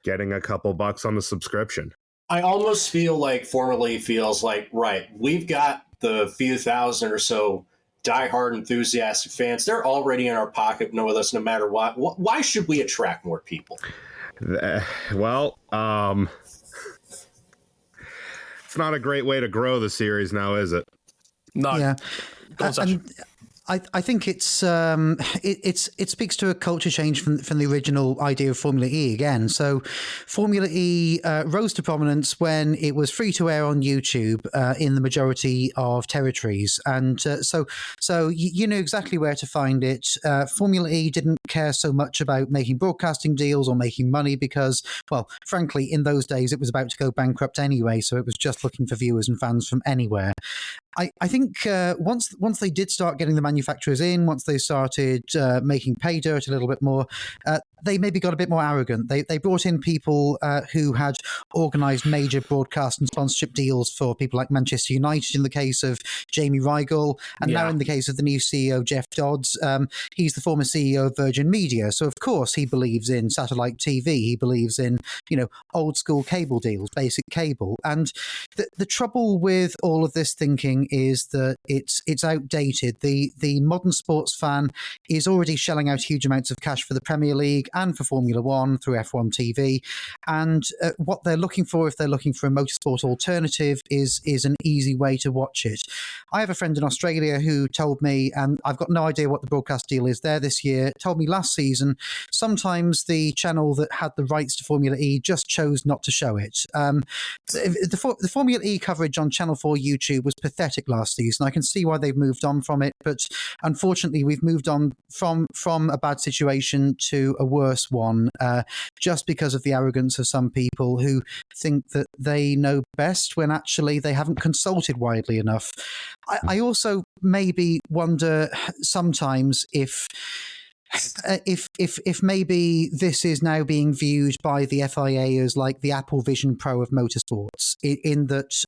B: getting a couple bucks on the subscription.
C: I almost feel like Formula E feels like, right, we've got the few thousand or so diehard enthusiastic fans. They're already in our pocket, know with us no matter what. Why should we attract more people?
B: Well, it's not a great way to grow the series now, is it?
A: No.
D: Yeah. And I think it speaks to a culture change from the original idea of Formula E again. So Formula E rose to prominence when it was free to air on YouTube in the majority of territories. And so you know exactly where to find it. Formula E didn't care so much about making broadcasting deals or making money because, well, frankly, in those days, it was about to go bankrupt anyway. So it was just looking for viewers and fans from anywhere. I think once they did start getting the manufacturers in, once they started making pay dirt a little bit more, they maybe got a bit more arrogant. They brought in people who had organised major broadcast and sponsorship deals for people like Manchester United in the case of Jamie Rigel, and now in the case of the new CEO, Jeff Dodds. He's the former CEO of Virgin Media. So, of course, he believes in satellite TV. He believes in, old school cable deals, basic cable. And the trouble with all of this thinking is that it's outdated. The modern sports fan is already shelling out huge amounts of cash for the Premier League and for Formula One through F1 TV. And what they're looking for, if they're looking for a motorsport alternative, is an easy way to watch it. I have a friend in Australia who told me, and I've got no idea what the broadcast deal is there this year, told me last season, sometimes the channel that had the rights to Formula E just chose not to show it. The Formula E coverage on Channel 4 YouTube was pathetic last season. I can see why they've moved on from it, but unfortunately we've moved on from a bad situation to a worse one, just because of the arrogance of some people who think that they know best when actually they haven't consulted widely enough. I also maybe wonder sometimes if maybe this is now being viewed by the FIA as like the Apple Vision Pro of motorsports, in that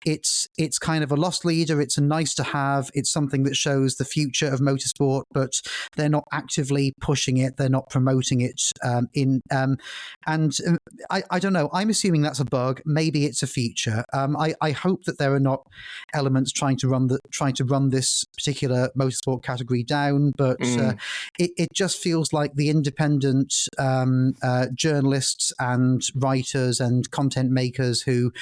D: it's kind of a lost leader. It's a nice to have. It's something that shows the future of motorsport, but they're not actively pushing it. They're not promoting it. I don't know. I'm assuming that's a bug. Maybe it's a feature. I hope that there are not elements trying to run this particular motorsport category down, but. It just feels like the independent journalists and writers and content makers who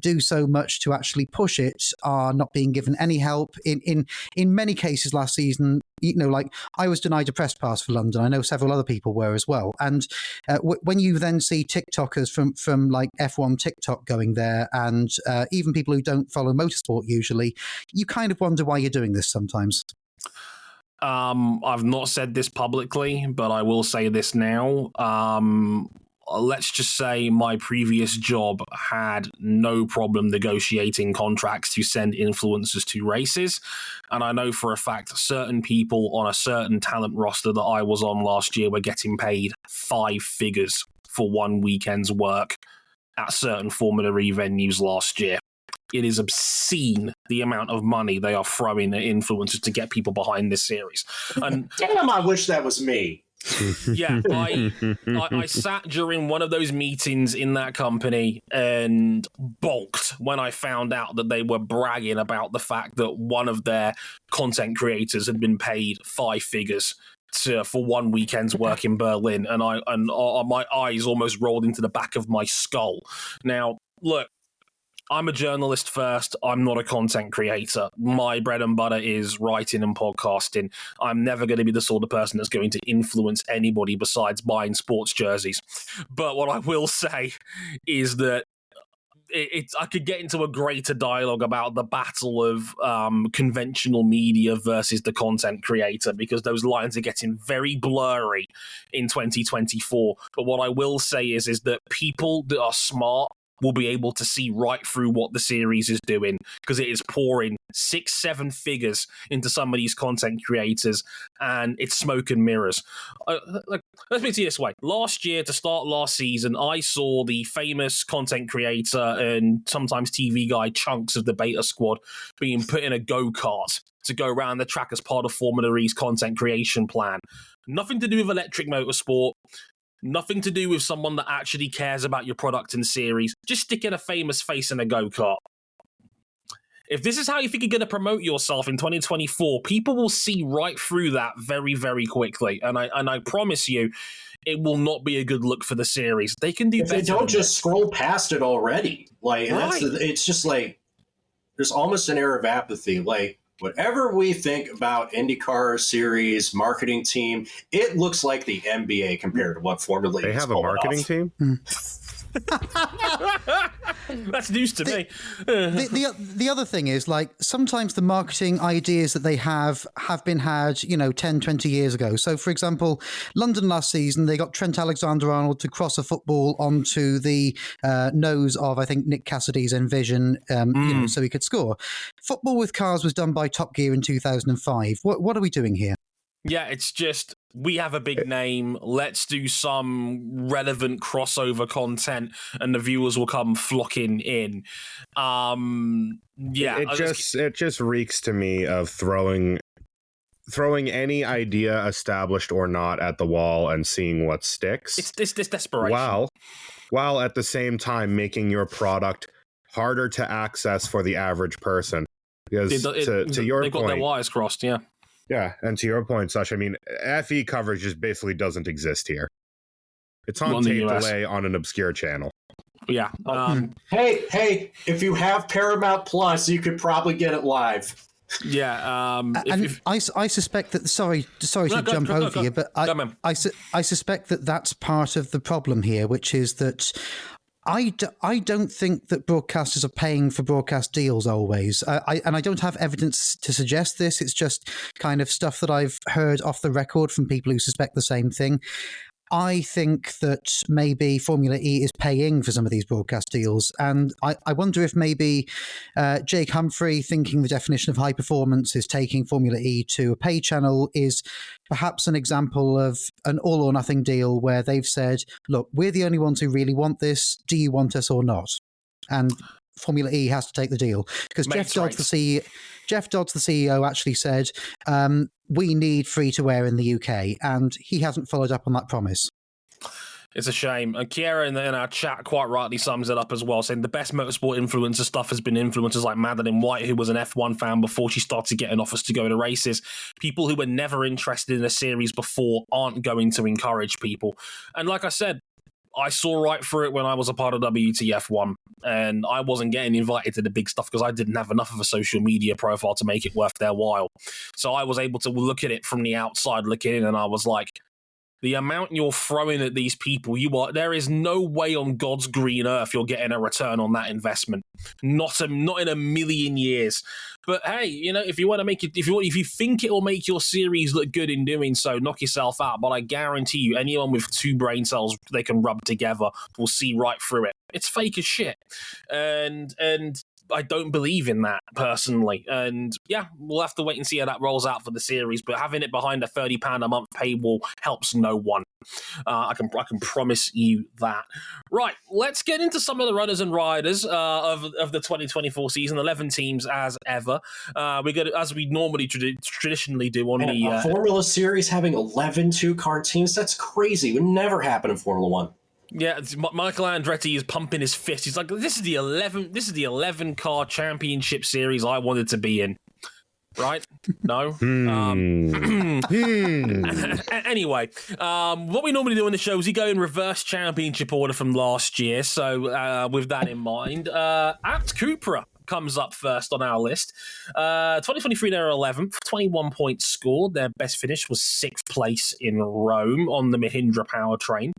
D: do so much to actually push it are not being given any help. In many cases last season, like I was denied a press pass for London. I know several other people were as well. And when you then see TikTokers from like F1 TikTok going there, and even people who don't follow motorsport usually, you kind of wonder why you're doing this sometimes.
A: I've not said this publicly, but I will say this now. Let's just say my previous job had no problem negotiating contracts to send influencers to races. And I know for a fact certain people on a certain talent roster that I was on last year were getting paid 5 figures for one weekend's work at certain Formula E venues last year. It is obscene the amount of money they are throwing at influencers to get people behind this series. And
C: damn, I wish that was me.
A: Yeah, I sat during one of those meetings in that company and balked when I found out that they were bragging about the fact that one of their content creators had been paid 5 figures for one weekend's work in Berlin, and my eyes almost rolled into the back of my skull. Now, look, I'm a journalist first. I'm not a content creator. My bread and butter is writing and podcasting. I'm never going to be the sort of person that's going to influence anybody besides buying sports jerseys. But what I will say is that I could get into a greater dialogue about the battle of conventional media versus the content creator, because those lines are getting very blurry in 2024. But what I will say is that people that are smart will be able to see right through what the series is doing, because it is pouring 6-7 figures into some of these content creators, and it's smoke and mirrors. Let's put it this way. Last year, to start last season, I saw the famous content creator and sometimes TV guy chunks of the beta squad being put in a go-kart to go around the track as part of Formula E's content creation plan. Nothing to do with electric motorsport. Nothing to do with someone that actually cares about your product and series. Just sticking a famous face in a go-kart. If this is how you think you're going to promote yourself in 2024, people will see right through that very, very quickly. And I promise you, it will not be a good look for the series. They can do better.
C: They don't just scroll past it already. Like, right. It's just like, there's almost an air of apathy. Like, whatever we think about IndyCar series marketing team, it looks like the NBA compared to what Formula E is.
B: They have a marketing team?
A: That's news to me.
D: The other thing is, like, sometimes the marketing ideas that they have been had, 10, 20 years ago. So, for example, London last season, they got Trent Alexander-Arnold to cross a football onto the nose of, I think, Nick Cassidy's Envision, so he could score. Football with cars was done by Top Gear in 2005. What are we doing here?
A: Yeah, it's just, we have a big name, let's do some relevant crossover content and the viewers will come flocking in.
B: It just reeks to me of throwing any idea, established or not, at the wall and seeing what sticks.
A: It's this desperation.
B: While at the same time making your product harder to access for the average person. Because to your
A: they've
B: point,
A: got their wires crossed, yeah.
B: Yeah, and to your point, Sascha, I mean, FE coverage just basically doesn't exist here. It's on tape delay on an obscure channel.
A: Yeah.
C: Hey, if you have Paramount Plus, you could probably get it live.
A: Yeah.
D: I suspect that. Sorry to jump over you, but I suspect that that's part of the problem here, which is that I don't think that broadcasters are paying for broadcast deals always. And I don't have evidence to suggest this. It's just kind of stuff that I've heard off the record from people who suspect the same thing. I think that maybe Formula E is paying for some of these broadcast deals. And I wonder if maybe Jake Humphrey, thinking the definition of high performance is taking Formula E to a pay channel, is perhaps an example of an all or nothing deal where they've said, look, we're the only ones who really want this. Do you want us or not? And Formula E has to take the deal. Because Jeff Dodds, the CEO, actually said, we need free-to-air in the UK, and he hasn't followed up on that promise.
A: It's a shame. And Kiera in our chat quite rightly sums it up as well, saying the best motorsport influencer stuff has been influencers like Madeline White, who was an F1 fan before she started getting offers to go to races. People who were never interested in a series before aren't going to encourage people. And like I said, I saw right through it when I was a part of WTF1, and I wasn't getting invited to the big stuff because I didn't have enough of a social media profile to make it worth their while. So I was able to look at it from the outside looking in, and I was like, the amount you're throwing at these people, there is no way on God's green earth you're getting a return on that investment. Not in a million years. But hey, if you want to make it, if you think it will make your series look good in doing so, knock yourself out. But I guarantee you, anyone with 2 brain cells they can rub together will see right through it. It's fake as shit. And I don't believe in that personally. And yeah, we'll have to wait and see how that rolls out for the series. But having it behind a £30 a month paywall helps no one. I can promise you that. Right, let's get into some of the runners and riders of the 2024 season. 11 teams as ever. We got, as we normally traditionally do on
C: a Formula Series having 11 two-car teams. That's crazy. It would never happen in Formula One.
A: Yeah, Michael Andretti is pumping his fist. He's like, "This is the 11 car championship series I wanted to be in." Right? No. Anyway, what we normally do on the show is we go in reverse championship order from last year. So with that in mind, Abt Cupra comes up first on our list. 2023, they were 11th, 21 points scored. Their best finish was 6th place in Rome on the Mahindra powertrain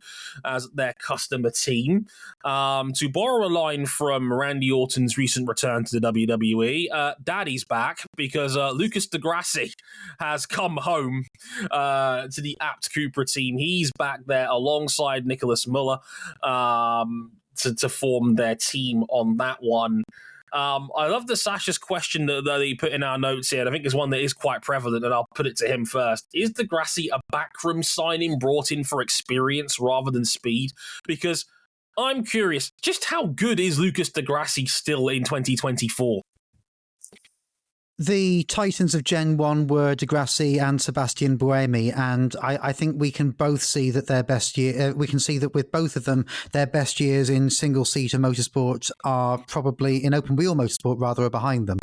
A: as their customer team. To borrow a line from Randy Orton's recent return to the WWE, Daddy's back because Lucas Di Grassi has come home to the Abt Cupra team. He's back there alongside Nicholas Muller to form their team on that one. I love the Sasha's question that he put in our notes here. I think it's one that is quite prevalent, and I'll put it to him first. Is Di Grassi a backroom signing brought in for experience rather than speed? Because I'm curious, just how good is Lucas Di Grassi still in 2024?
D: The titans of Gen 1 were Di Grassi and Sebastian Buemi, and I think we can both see that their best year. We can see that with both of them, their best years in single-seater motorsport are probably in open-wheel motorsport rather are behind them.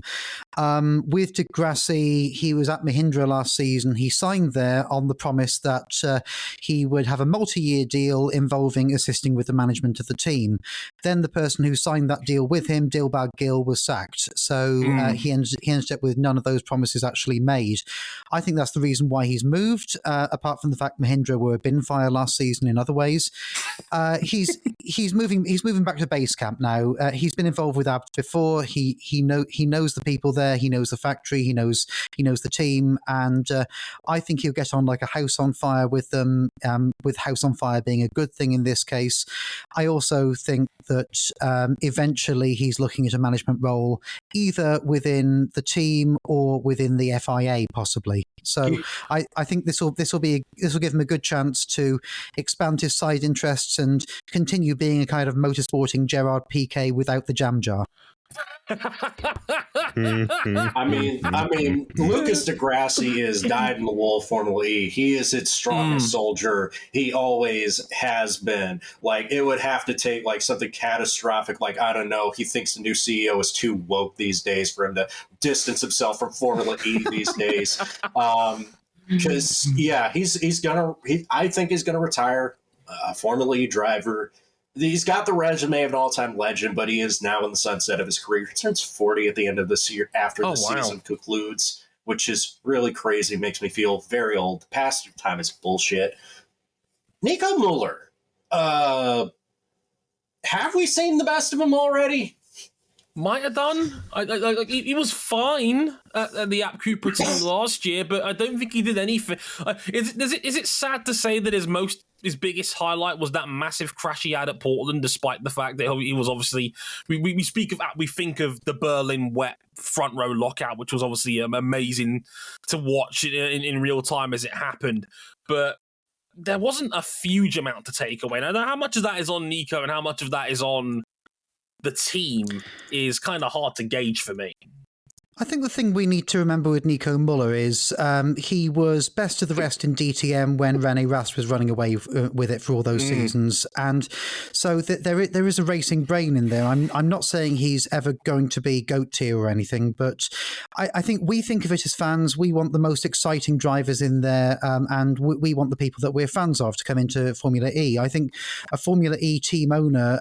D: With Di Grassi, he was at Mahindra last season. He signed there on the promise that he would have a multi-year deal involving assisting with the management of the team. Then the person who signed that deal with him, Dilbag Gill, was sacked. So he ended up with none of those promises actually made. I think that's the reason why he's moved, apart from the fact Mahindra were a bin fire last season in other ways. He's moving back to base camp now. He's been involved with Abt before. He knows the people there. He knows the factory. He knows the team, and I think he'll get on like a house on fire with them. With house on fire being a good thing in this case. I also think that eventually he's looking at a management role either within the team or within the FIA possibly. So I think this will give him a good chance to expand his side interests and continue being a kind of motorsporting Gerard Piqué without the jam jar.
C: I mean, Lucas Di Grassi is dyed in the wool Formula E. He is its strongest soldier. He always has been. Like, it would have to take like something catastrophic, like, I don't know, he thinks the new CEO is too woke these days for him to distance himself from Formula E these days. Because I think he's gonna retire a Formula E driver. He's got the resume of an all-time legend, but he is now in the sunset of his career. He turns 40 at the end of this year after the season concludes, which is really crazy. Makes me feel very old. The past time is bullshit. Nico Muller. Have we seen the best of him already?
A: Might have done. He was fine at the Abt Cupra team last year, but I don't think he did anything. Is it sad to say that his biggest highlight was that massive crash he had at Portland, despite the fact that he was obviously we think of the Berlin wet front row lockout, which was obviously amazing to watch in real time as it happened, but there wasn't a huge amount to take away. Now, how much of that is on Nico and how much of that is on the team is kind of hard to gauge for me.
D: I think the thing we need to remember with Nico Muller is he was best of the rest in DTM when René Rast was running away with it for all those seasons. And so there is a racing brain in there. I'm not saying he's ever going to be GOAT tier or anything, but I think we think of it as fans. We want the most exciting drivers in there, and we want the people that we're fans of to come into Formula E. I think a Formula E team owner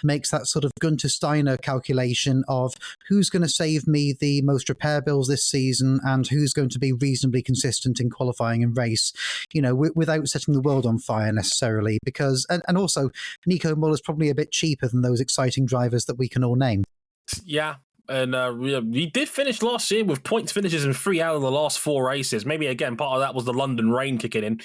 D: makes that sort of Gunther Steiner calculation of who's going to save me the most repair bills this season and who's going to be reasonably consistent in qualifying and race, without setting the world on fire necessarily, because and also Nico Muller's probably a bit cheaper than those exciting drivers that we can all name.
A: Yeah, And he did finish last year with points finishes in 3 out of the last 4 races. Maybe, again, part of that was the London rain kicking in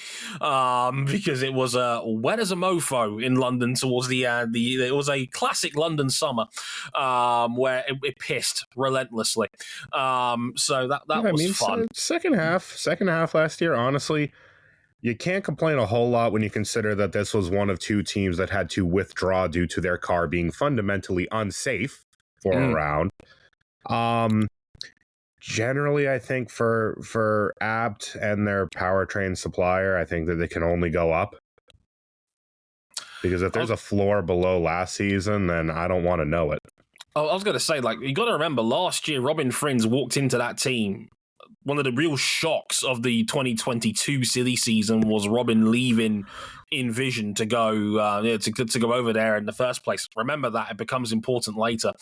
A: because it was wet as a mofo in London towards it was a classic London summer where it pissed relentlessly. So that was fun.
B: Second half last year, honestly, you can't complain a whole lot when you consider that this was one of 2 teams that had to withdraw due to their car being fundamentally unsafe for a round. Generally, I think for Abt and their powertrain supplier, I think that they can only go up. Because if there's a floor below last season, then I don't want to know it.
A: Oh, I was going to say, you got to remember, last year, Robin Frins walked into that team. One of the real shocks of the 2022 silly season was Robin leaving Envision to go to go over there in the first place. Remember that, it becomes important later.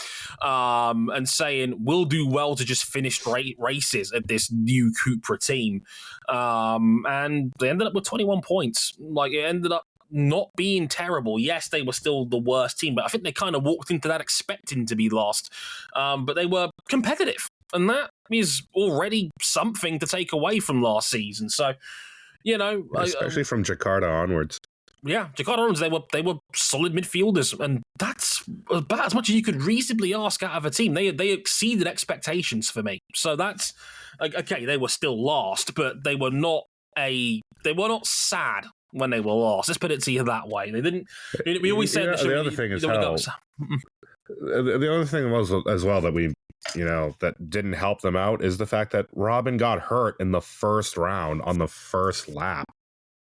A: And saying we'll do well to just finish races at this new Cupra team. And they ended up with 21 points. It ended up not being terrible. Yes, they were still the worst team, but I think they kind of walked into that expecting to be lost. But they were competitive. And that is already something to take away from last season. So,
B: especially from Jakarta onwards.
A: Yeah, Jakarta onwards, they were solid midfielders, and that's about as much as you could reasonably ask out of a team. They exceeded expectations for me. So that's okay. They were still last, but they were not sad when they were lost. Let's put it to you that way. They didn't. We always say
B: the other thing is the other thing was as well that we. That didn't help them out is the fact that Robin got hurt in the first round on the first lap.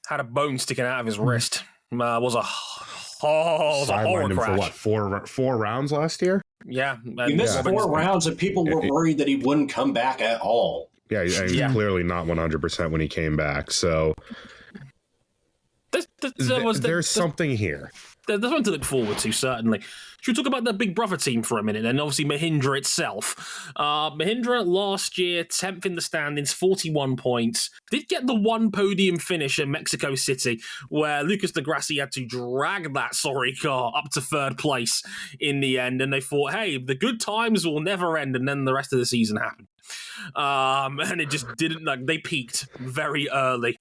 A: Had a bone sticking out of his wrist. Was a horror crash.
B: For what, four rounds last year?
A: Yeah.
C: He missed 4 rounds and people were worried that he wouldn't come back at all.
B: Yeah, he was clearly not 100% when he came back. So there's something here.
A: There's something to look forward to, certainly. Should we talk about the Big Brother team for a minute? And obviously Mahindra itself. Mahindra last year, 10th in the standings, 41 points. Did get the 1 podium finish at Mexico City, where Lucas de Grassi had to drag that sorry car up to 3rd place in the end. And they thought, hey, the good times will never end. And then the rest of the season happened. And it just didn't, they peaked very early,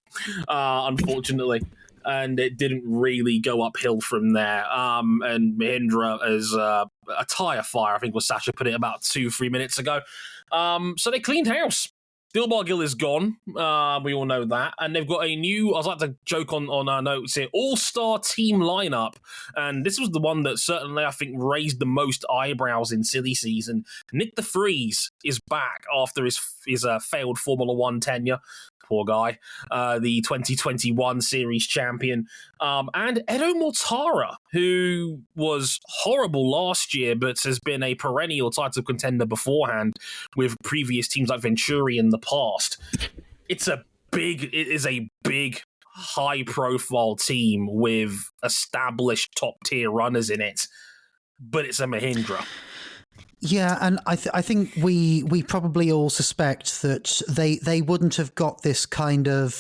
A: unfortunately. And it didn't really go uphill from there. And Mahindra is a tyre fire, I think was Sascha put it about 2-3 minutes ago. So they cleaned house. Dilbar Gill is gone. We all know that. And they've got a new, I was like to joke on our notes here, all-star team lineup. And this was the one that certainly, I think, raised the most eyebrows in silly season. Nick de Vries is back after his failed Formula One tenure. Poor guy, the 2021 series champion, and Edo Mortara, who was horrible last year, but has been a perennial title contender beforehand with previous teams like Venturi in the past. It is a big, high-profile team with established top-tier runners in it, but it's a Mahindra.
D: Yeah, and I think we probably all suspect that they wouldn't have got this kind of.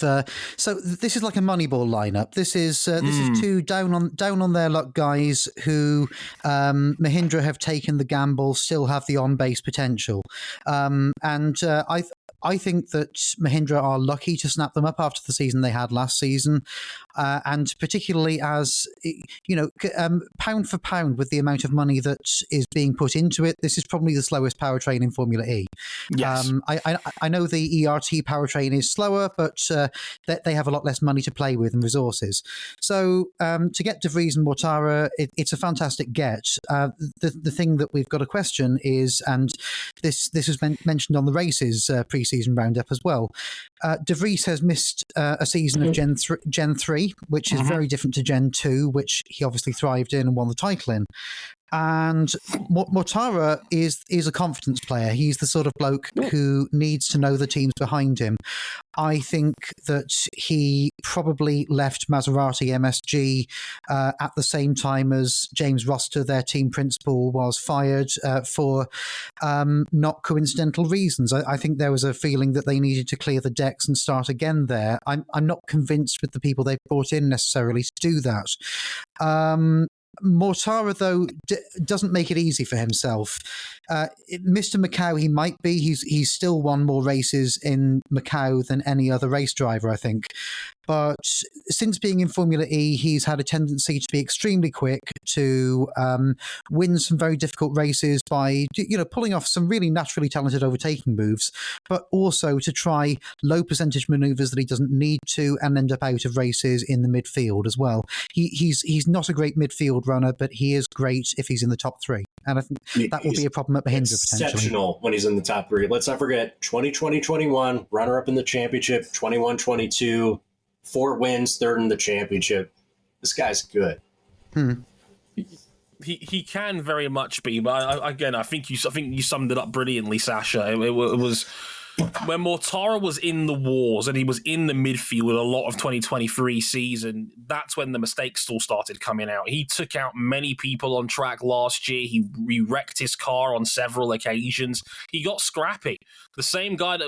D: So this is like a Moneyball lineup. This is 2 down on their luck guys who Mahindra have taken the gamble, still have the on base potential, and I think that Mahindra are lucky to snap them up after the season they had last season, and particularly as pound for pound with the amount of money that is being put into it, this is probably the slowest powertrain in Formula E.
A: Yes.
D: I know the ERT powertrain is slower, but they have a lot less money to play with and resources. So to get de Vries and Mortara, it's a fantastic get. The thing that we've got to question is, and this was mentioned on the races pre-season roundup as well, de Vries has missed a season of Gen 3, which is very different to Gen 2, which he obviously thrived in and won the title in. And Mortara is a confidence player. He's the sort of bloke who needs to know the teams behind him. I think that he probably left Maserati MSG at the same time as James Roster, their team principal, was fired for not coincidental reasons. I think there was a feeling that they needed to clear the decks and start again there. I'm not convinced with the people they've brought in necessarily to do that. Mortara, though, doesn't make it easy for himself. Mr. Macau, he might be. He's still won more races in Macau than any other race driver, I think. But since being in Formula E, he's had a tendency to be extremely quick, to win some very difficult races by pulling off some really naturally talented overtaking moves, but also to try low percentage maneuvers that he doesn't need to and end up out of races in the midfield as well. He's not a great midfield runner, but he is great if he's in the top three. And I think that will be a problem at Mahindra potentially.
C: Exceptional when he's in the top three. Let's not forget 2020-21, runner-up in the championship, 21-22, 4 wins, 3rd in the championship. This guy's good.
A: He can very much be, but I think you summed it up brilliantly, Sasha. It was when Mortara was in the wars and he was in the midfield a lot of 2023 season, that's when the mistakes all started coming out. He took out many people on track last year. He wrecked his car on several occasions. He got scrappy. The same guy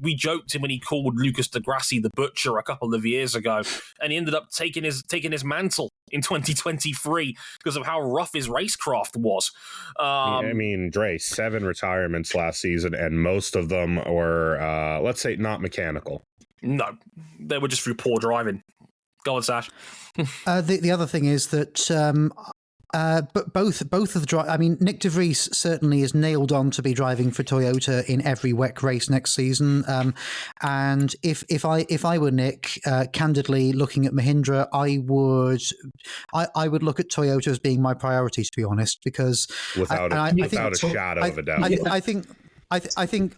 A: we joked him when he called Lucas Di Grassi the Butcher a couple of years ago, and he ended up taking his mantle in 2023 because of how rough his racecraft was.
B: Dre, 7 retirements last season, and most of them were, let's say, not mechanical.
A: No, they were just through poor driving. Go on, Sash.
D: The other thing is that but both of the Nick De Vries certainly is nailed on to be driving for Toyota in every WEC race next season. And if I were Nick, candidly looking at Mahindra, I would look at Toyota as being my priority, to be honest, because
B: without a shadow of a doubt,
D: I think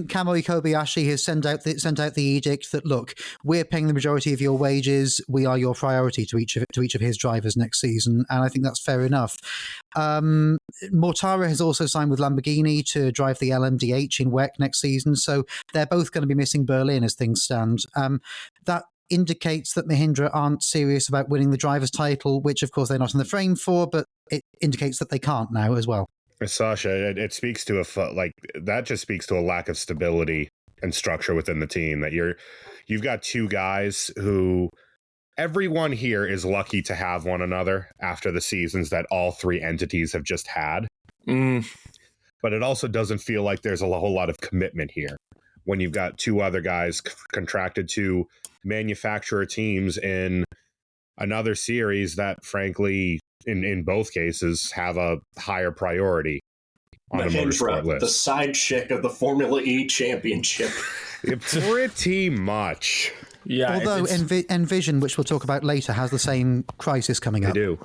D: Kamo Kobayashi has sent out the edict that, look, we're paying the majority of your wages. We are your priority to each of his drivers next season, and I think that's fair enough. Mortara has also signed with Lamborghini to drive the LMDH in WEC next season, so they're both going to be missing Berlin as things stand. That indicates that Mahindra aren't serious about winning the driver's title, which of course they're not in the frame for, but it indicates that they can't now as well.
B: Sasha, it speaks to that just speaks to a lack of stability and structure within the team. That you've got 2 guys who everyone here is lucky to have one another after the seasons that all 3 entities have just had. But it also doesn't feel like there's a whole lot of commitment here when you've got 2 other guys contracted to manufacturer teams in another series that, frankly, in both cases, have a higher priority on the motorsport list.
C: The side chick of the Formula E championship.
B: Pretty much.
D: Yeah. Although Envision, which we'll talk about later, has the same crisis coming up.
B: They do.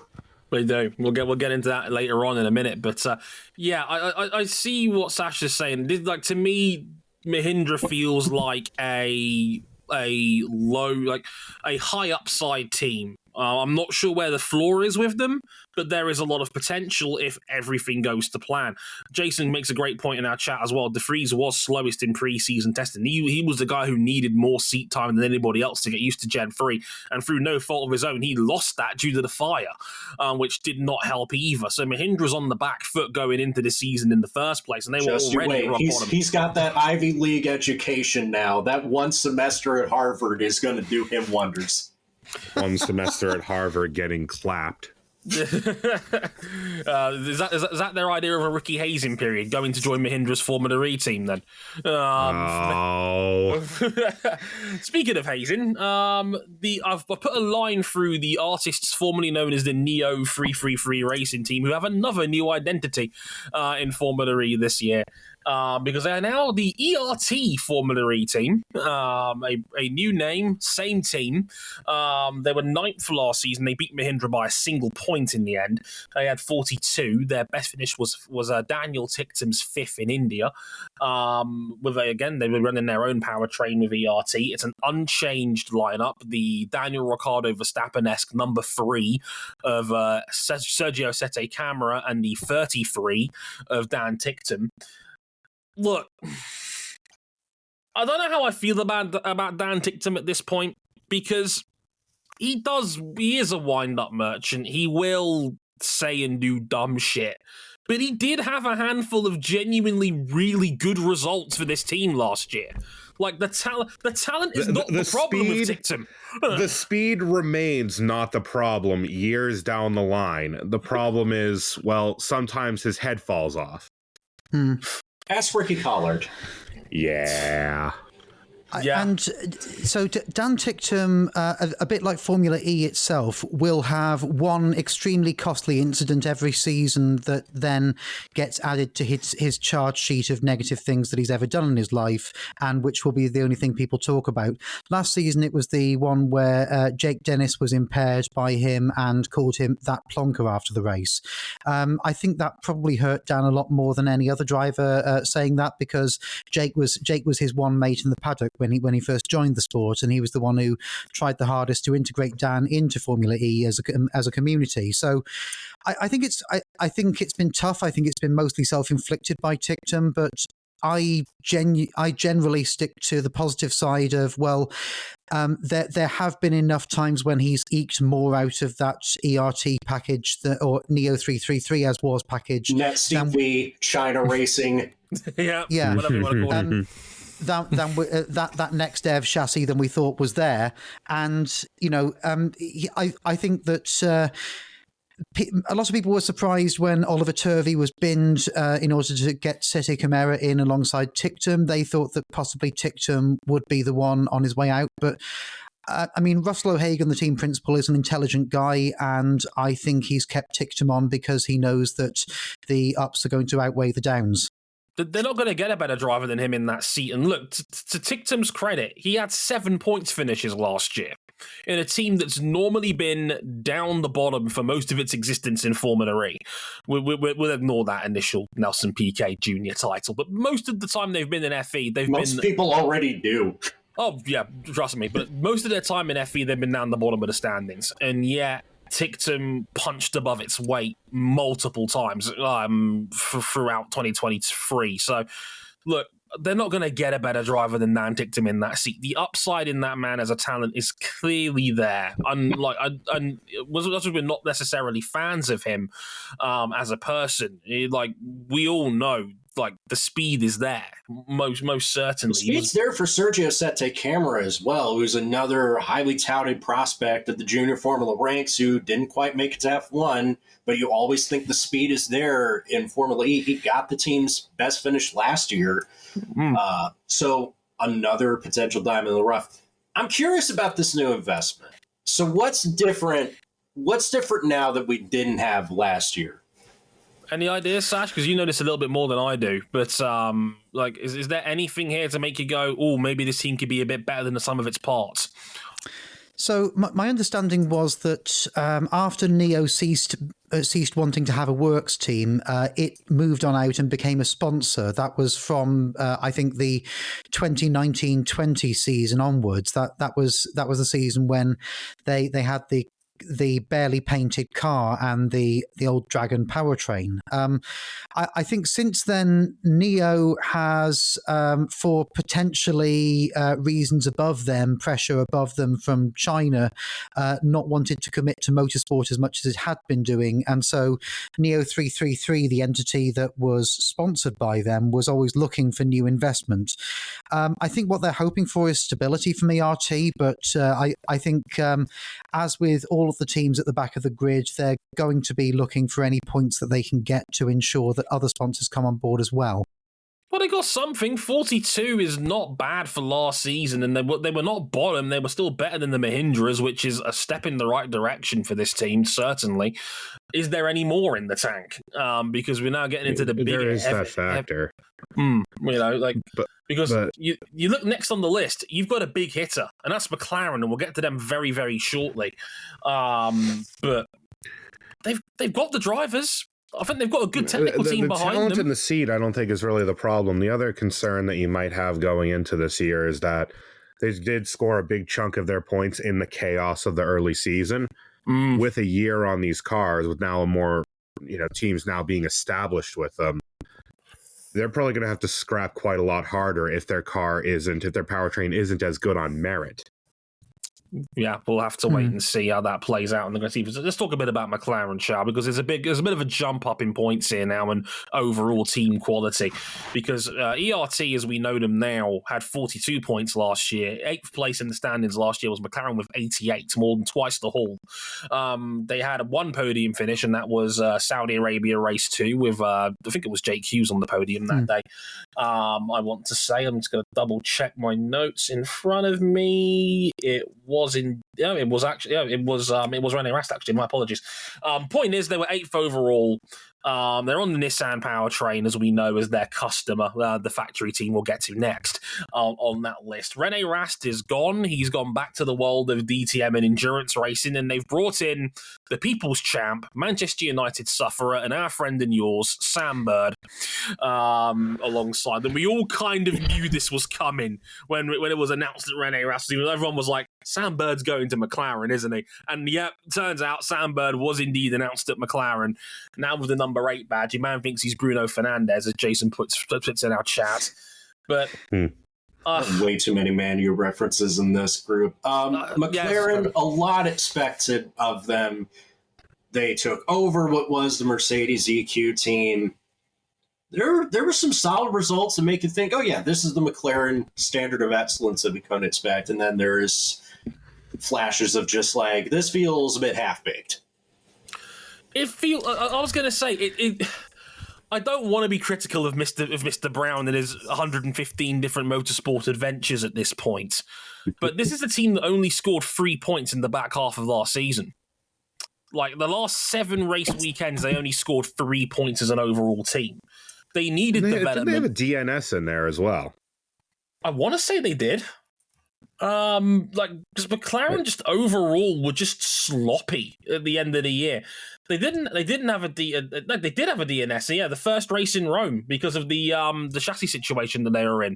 A: We do. We'll get into that later on in a minute. But I see what Sasha's saying. To me, Mahindra feels like a high upside team. I'm not sure where the floor is with them, but there is a lot of potential if everything goes to plan. Jason makes a great point in our chat as well. De Vries was slowest in pre-season testing. He was the guy who needed more seat time than anybody else to get used to Gen 3, and through no fault of his own, he lost that due to the fire, which did not help either. So Mahindra's on the back foot going into the season in the first place, and they were already rough on him.
C: He's got that Ivy League education now. That 1 semester at Harvard is going to do him wonders.
B: 1 semester at Harvard getting clapped.
A: Is that their idea of a Ricky Hazing period, going to join Mahindra's Formula E team then? Speaking of hazing, I've put a line through the artists formerly known as the Neo 333 Racing team, who have another new identity in Formula E this year. Because they are now the ERT Formula E team, a new name, same team. They were 9th last season. They beat Mahindra by a single point in the end. They had 42. Their best finish was Daniel Tictum's 5th in India. They were running their own powertrain with ERT. It's an unchanged lineup. The Daniel Ricciardo Verstappen-esque number 3 of Sergio Sette Camara and the 33 of Dan Tictum. Look, I don't know how I feel about Dan Tictum at this point, because he is a wind-up merchant. He will say and do dumb shit. But he did have a handful of genuinely really good results for this team last year. Like, the talent is not the problem with Tictum.
B: The speed remains not the problem years down the line. The problem is, well, sometimes his head falls off.
C: Ask Ricky Collard.
B: Yeah.
A: Yeah.
D: And so Dan Tictum, a bit like Formula E itself, will have one extremely costly incident every season that then gets added to his charge sheet of negative things that he's ever done in his life, and which will be the only thing people talk about. Last season, it was the one where Jake Dennis was impaired by him and called him that plonker after the race. I think that probably hurt Dan a lot more than any other driver saying that, because Jake was his one mate in the paddock when he first joined the sport, and he was the one who tried the hardest to integrate Dan into Formula E as a community. So I think it's been tough. I think it's been mostly self-inflicted by Tictum, but I generally stick to the positive side of, well, there have been enough times when he's eked more out of that ERT package or Neo 333 as was package.
C: Net CV, China Racing.
A: Yeah.
D: Yeah.
A: Whatever you want to call it.
D: That next dev chassis than we thought was there. And, I think that a lot of people were surprised when Oliver Turvey was binned in order to get Sete Camara in alongside Tictum. They thought that possibly Tictum would be the one on his way out. But, Russell O'Hagan, the team principal, is an intelligent guy, and I think he's kept Tictum on because he knows that the ups are going to outweigh the downs.
A: They're not going to get a better driver than him in that seat. And look, to Tictum's credit, he had 7 points finishes last year in a team that's normally been down the bottom for most of its existence in Formula E. We'll ignore that initial Nelson Piquet Jr. title, but most of the time they've been in FE,
C: Most people already do.
A: Oh, yeah, trust me. But most of their time in FE, they've been down the bottom of the standings. And yet, Tictum punched above its weight multiple times throughout 2023. So, look, they're not going to get a better driver than Dan Tictum in that seat. The upside in that man as a talent is clearly there. We're not necessarily fans of him as a person. We all know, the speed is there, most certainly.
C: The speed's there for Sergio Sete Camara as well, who's another highly touted prospect at the junior Formula ranks who didn't quite make it to F1, but you always think the speed is there in Formula E. He got the team's best finish last year. So another potential diamond in the rough. I'm curious about this new investment. So what's different now that we didn't have last year?
A: Any ideas, Sash? Because you know this a little bit more than I do. But is there anything here to make you go, oh, maybe this team could be a bit better than the sum of its parts?
D: So my understanding was that after Neo ceased wanting to have a works team, it moved on out and became a sponsor. That was from I think the 2019-20 season onwards. That was the season when they had the barely painted car and the old Dragon powertrain. I think since then, Neo has, for potentially reasons above them, pressure above them from China, not wanted to commit to motorsport as much as it had been doing. And so Neo 333, the entity that was sponsored by them, was always looking for new investment. I think what they're hoping for is stability from ERT, but I think as with all of the teams at the back of the grid, they're going to be looking for any points that they can get to ensure that other sponsors come on board as well.
A: Well, they got something. 42 is not bad for last season, and they were not bottom. They were still better than the Mahindras, which is a step in the right direction for this team, certainly. Is there any more in the tank? Because we're now getting into the bigger...
B: There is that factor.
A: Because you look next on the list, you've got a big hitter, and that's McLaren, and we'll get to them very, very shortly. But they've got the drivers. I think they've got a good technical team behind them.
B: The talent in the seat, I don't think, is really the problem. The other concern that you might have going into this year is that they did score a big chunk of their points in the chaos of the early season. With a year on these cars, with now a more, teams now being established with them, they're probably going to have to scrap quite a lot harder if their powertrain isn't as good on merit.
A: Yeah, we'll have to wait and see how that plays out in the grand season. So let's talk a bit about McLaren, shall we? Because there's a bit of a jump up in points here now and overall team quality. Because ERT, as we know them now, had 42 points last year. 8th place in the standings last year was McLaren with 88, more than twice the haul. They had one podium finish, and that was Saudi Arabia race 2 with I think it was Jake Hughes on the podium that day. I want to say, I'm just going to double check my notes in front of me. It was Rene Rast, actually. My apologies. Point is, they were 8th overall. They're on the Nissan powertrain, as we know, as their customer, the factory team we'll get to next on that list. Rene Rast is gone. He's gone back to the world of DTM and endurance racing, and they've brought in the people's champ, Manchester United sufferer, and our friend and yours, Sam Bird, alongside them. We all kind of knew this was coming when it was announced that Rene Rast, everyone was like, Sam Bird's going to McLaren, isn't he? And yep, turns out Sam Bird was indeed announced at McLaren. Now with the number 8 badge, your man thinks he's Bruno Fernandez, as Jason puts in our chat. But
C: way too many Manu references in this group. McLaren, yes. A lot expected of them. They took over what was the Mercedes EQ team. There were some solid results that make you think, oh yeah, this is the McLaren standard of excellence that we couldn't expect. And then there's flashes of just like, this feels a bit half-baked.
A: I was going to say, I don't want to be critical of Mr. Brown and his 115 different motorsport adventures at this point, but this is a team that only scored 3 points in the back half of last season. Like, the last 7 race weekends, they only scored 3 points as an overall team. They needed development.
B: Didn't they have a DNS in there as well?
A: I want to say they did. Because McLaren just overall were just sloppy at the end of the year. They didn't have they did have a DNS, yeah, the first race in Rome because of the chassis situation that they were in.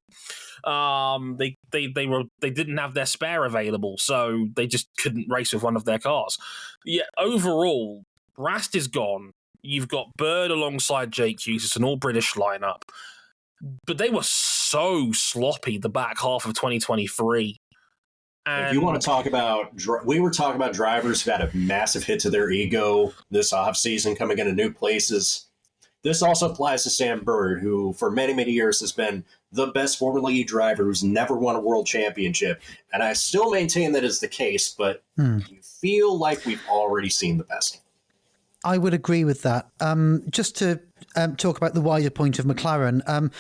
A: They didn't have their spare available, so they just couldn't race with one of their cars. Yeah, overall, Rast is gone. You've got Bird alongside Jake Hughes. It's an all-British lineup. But they were so sloppy the back half of 2023. And
C: if you want to talk about, we were talking about drivers who had a massive hit to their ego this offseason coming into new places. This also applies to Sam Bird, who for many, many years has been the best Formula E driver who's never won a world championship. And I still maintain that is the case, but you feel like we've already seen the best.
D: I would agree with that. Just to talk about the wider point of McLaren,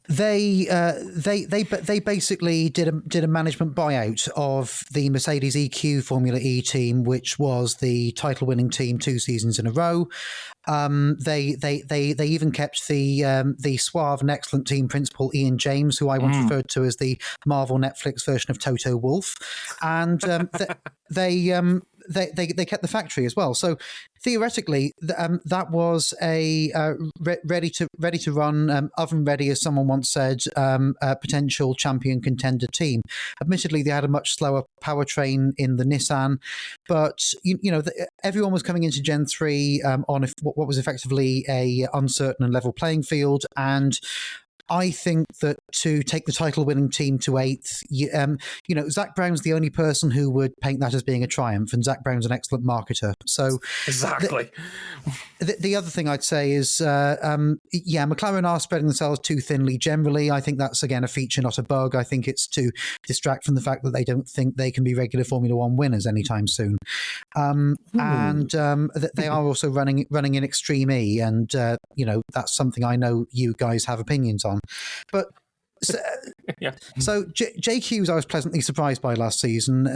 D: they basically did a management buyout of the Mercedes EQ Formula E team, which was the title-winning team 2 seasons in a row. They even kept the suave and excellent team principal Ian James, who I once referred to as the Marvel Netflix version of Toto Wolff, and they kept the factory as well. So theoretically, that was a ready to run, oven ready, as someone once said, a potential champion contender team. Admittedly, they had a much slower powertrain in the Nissan, but everyone was coming into Gen 3 on what was effectively a uncertain and level playing field, and I think that to take the title-winning team to 8th, Zach Brown's the only person who would paint that as being a triumph, and Zach Brown's an excellent marketer. So
A: exactly.
D: The other thing I'd say is, McLaren are spreading themselves too thinly generally. I think that's, again, a feature, not a bug. I think it's to distract from the fact that they don't think they can be regular Formula One winners anytime soon. And they are also running in Extreme E, and, that's something I know you guys have opinions on. But so Jake Hughes, I was pleasantly surprised by last season.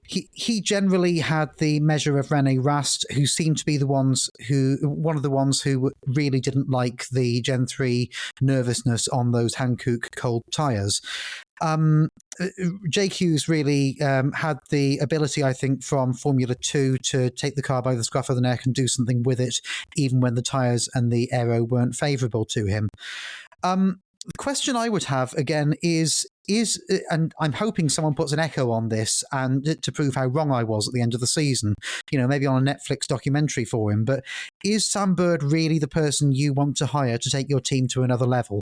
D: He generally had the measure of Rene Rast, who seemed to be one of the ones who really didn't like the Gen 3 nervousness on those Hankook cold tyres. Jake Hughes really had the ability, I think, from Formula 2 to take the car by the scruff of the neck and do something with it, even when the tyres and the aero weren't favourable to him. The question I would have, again, is, and I'm hoping someone puts an echo on this and to prove how wrong I was at the end of the season, maybe on a Netflix documentary for him, but is Sam Bird really the person you want to hire to take your team to another level?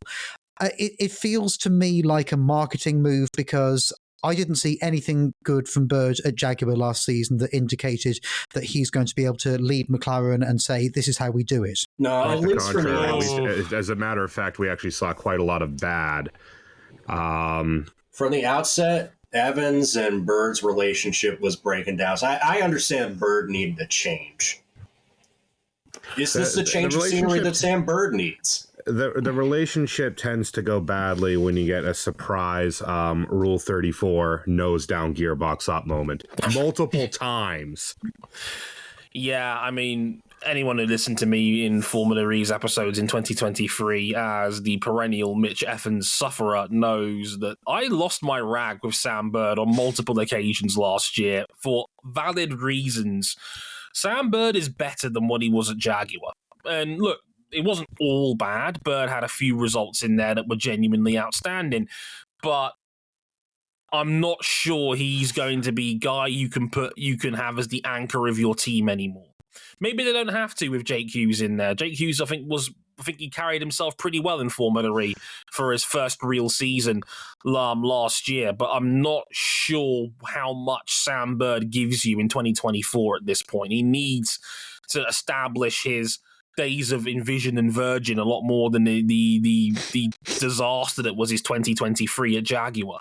D: It feels to me like a marketing move, because I didn't see anything good from Bird at Jaguar last season that indicated that he's going to be able to lead McLaren and say, this is how we do it.
C: No, at
B: the
C: least for
B: contrary,
C: me,
B: at least, as a matter of fact, we actually saw quite a lot of bad.
C: from the outset, Evans and Bird's relationship was breaking down. So I understand Bird needed a change. Is this the change of scenery that Sam Bird needs?
B: The relationship tends to go badly when you get a surprise Rule 34 nose down gearbox up moment multiple times.
A: Yeah, I mean, anyone who listened to me in Formula E's episodes in 2023 as the perennial Mitch Evans sufferer knows that I lost my rag with Sam Bird on multiple occasions last year for valid reasons. Sam Bird is better than what he was at Jaguar. And look, it wasn't all bad. Bird had a few results in there that were genuinely outstanding. But I'm not sure he's going to be a guy you can have as the anchor of your team anymore. Maybe they don't have to with Jake Hughes in there. Jake Hughes, I think he carried himself pretty well in Formula E for his first real season last year, but I'm not sure how much Sam Bird gives you in 2024 at this point. He needs to establish his days of Envision and Virgin a lot more than the disaster that was his 2023 at Jaguar.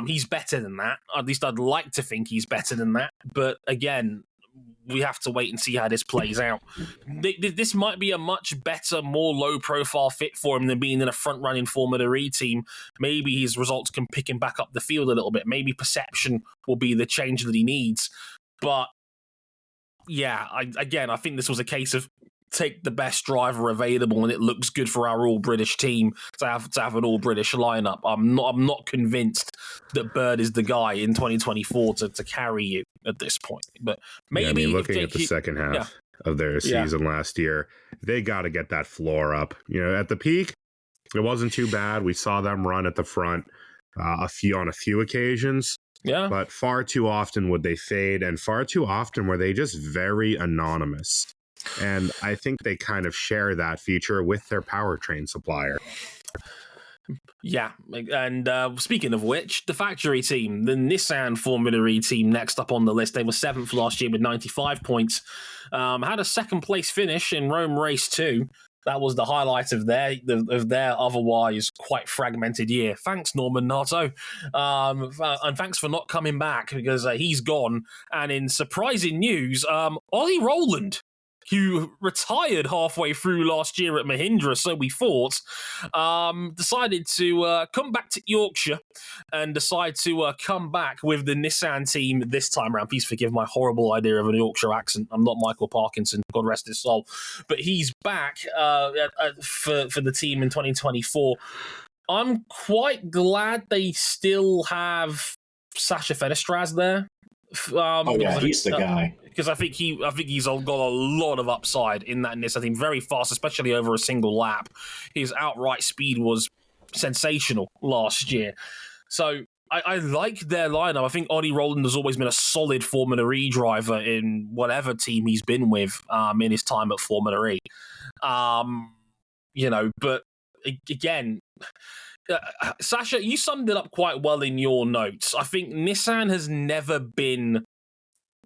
A: He's better than that. At least I'd like to think he's better than that. But again, we have to wait and see how this plays out. This might be a much better, more low-profile fit for him than being in a front-running Formula E team. Maybe his results can pick him back up the field a little bit. Maybe perception will be the change that he needs. But yeah, I think this was a case of take the best driver available, and it looks good for our all-British team to have an all-British lineup. I'm not convinced that Bird is the guy in 2024 to carry you at this point. But maybe
B: looking at the second half of their season last year, they got to get that floor up. At the peak, it wasn't too bad. We saw them run at the front on a few occasions.
A: Yeah.
B: But far too often would they fade, and far too often were they just very anonymous. And I think they kind of share that feature with their powertrain supplier.
A: Yeah, and speaking of which, the factory team, the Nissan Formula E team next up on the list, they were 7th last year with 95 points. Had a second place finish in Rome Race 2. That was the highlight of their otherwise quite fragmented year. Thanks, Norman Nato. And thanks for not coming back, because he's gone. And in surprising news, Ollie Rowland, who retired halfway through last year at Mahindra, so we thought, decided to come back to Yorkshire and decide to come back with the Nissan team this time around. Please forgive my horrible idea of a Yorkshire accent. I'm not Michael Parkinson, God rest his soul. But he's back for the team in 2024. I'm quite glad they still have Sascha Fenestraz there.
C: He's the guy.
A: Because I think he's got a lot of upside in that Nissan team. Very fast, especially over a single lap. His outright speed was sensational last year. So I like their lineup. I think Ollie Rowland has always been a solid Formula E driver in whatever team he's been with in his time at Formula E. But again, Sasha, you summed it up quite well in your notes. I think Nissan has never been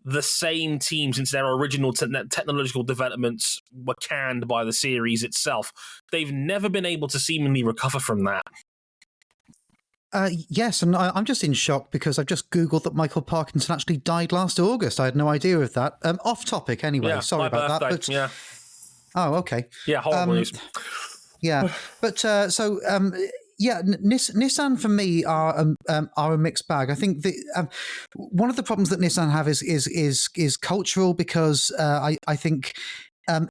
A: the same team since their original technological developments were canned by the series itself. They've never been able to seemingly recover from that.
D: Yes, and I'm just in shock because I've just Googled that Michael Parkinson actually died last August. I had no idea of that. Off topic anyway, sorry about that. But,
A: yeah.
D: Oh, okay.
A: Yeah, horrible news.
D: Yeah, but Nissan for me are a mixed bag. I think one of the problems that Nissan have is cultural, because I think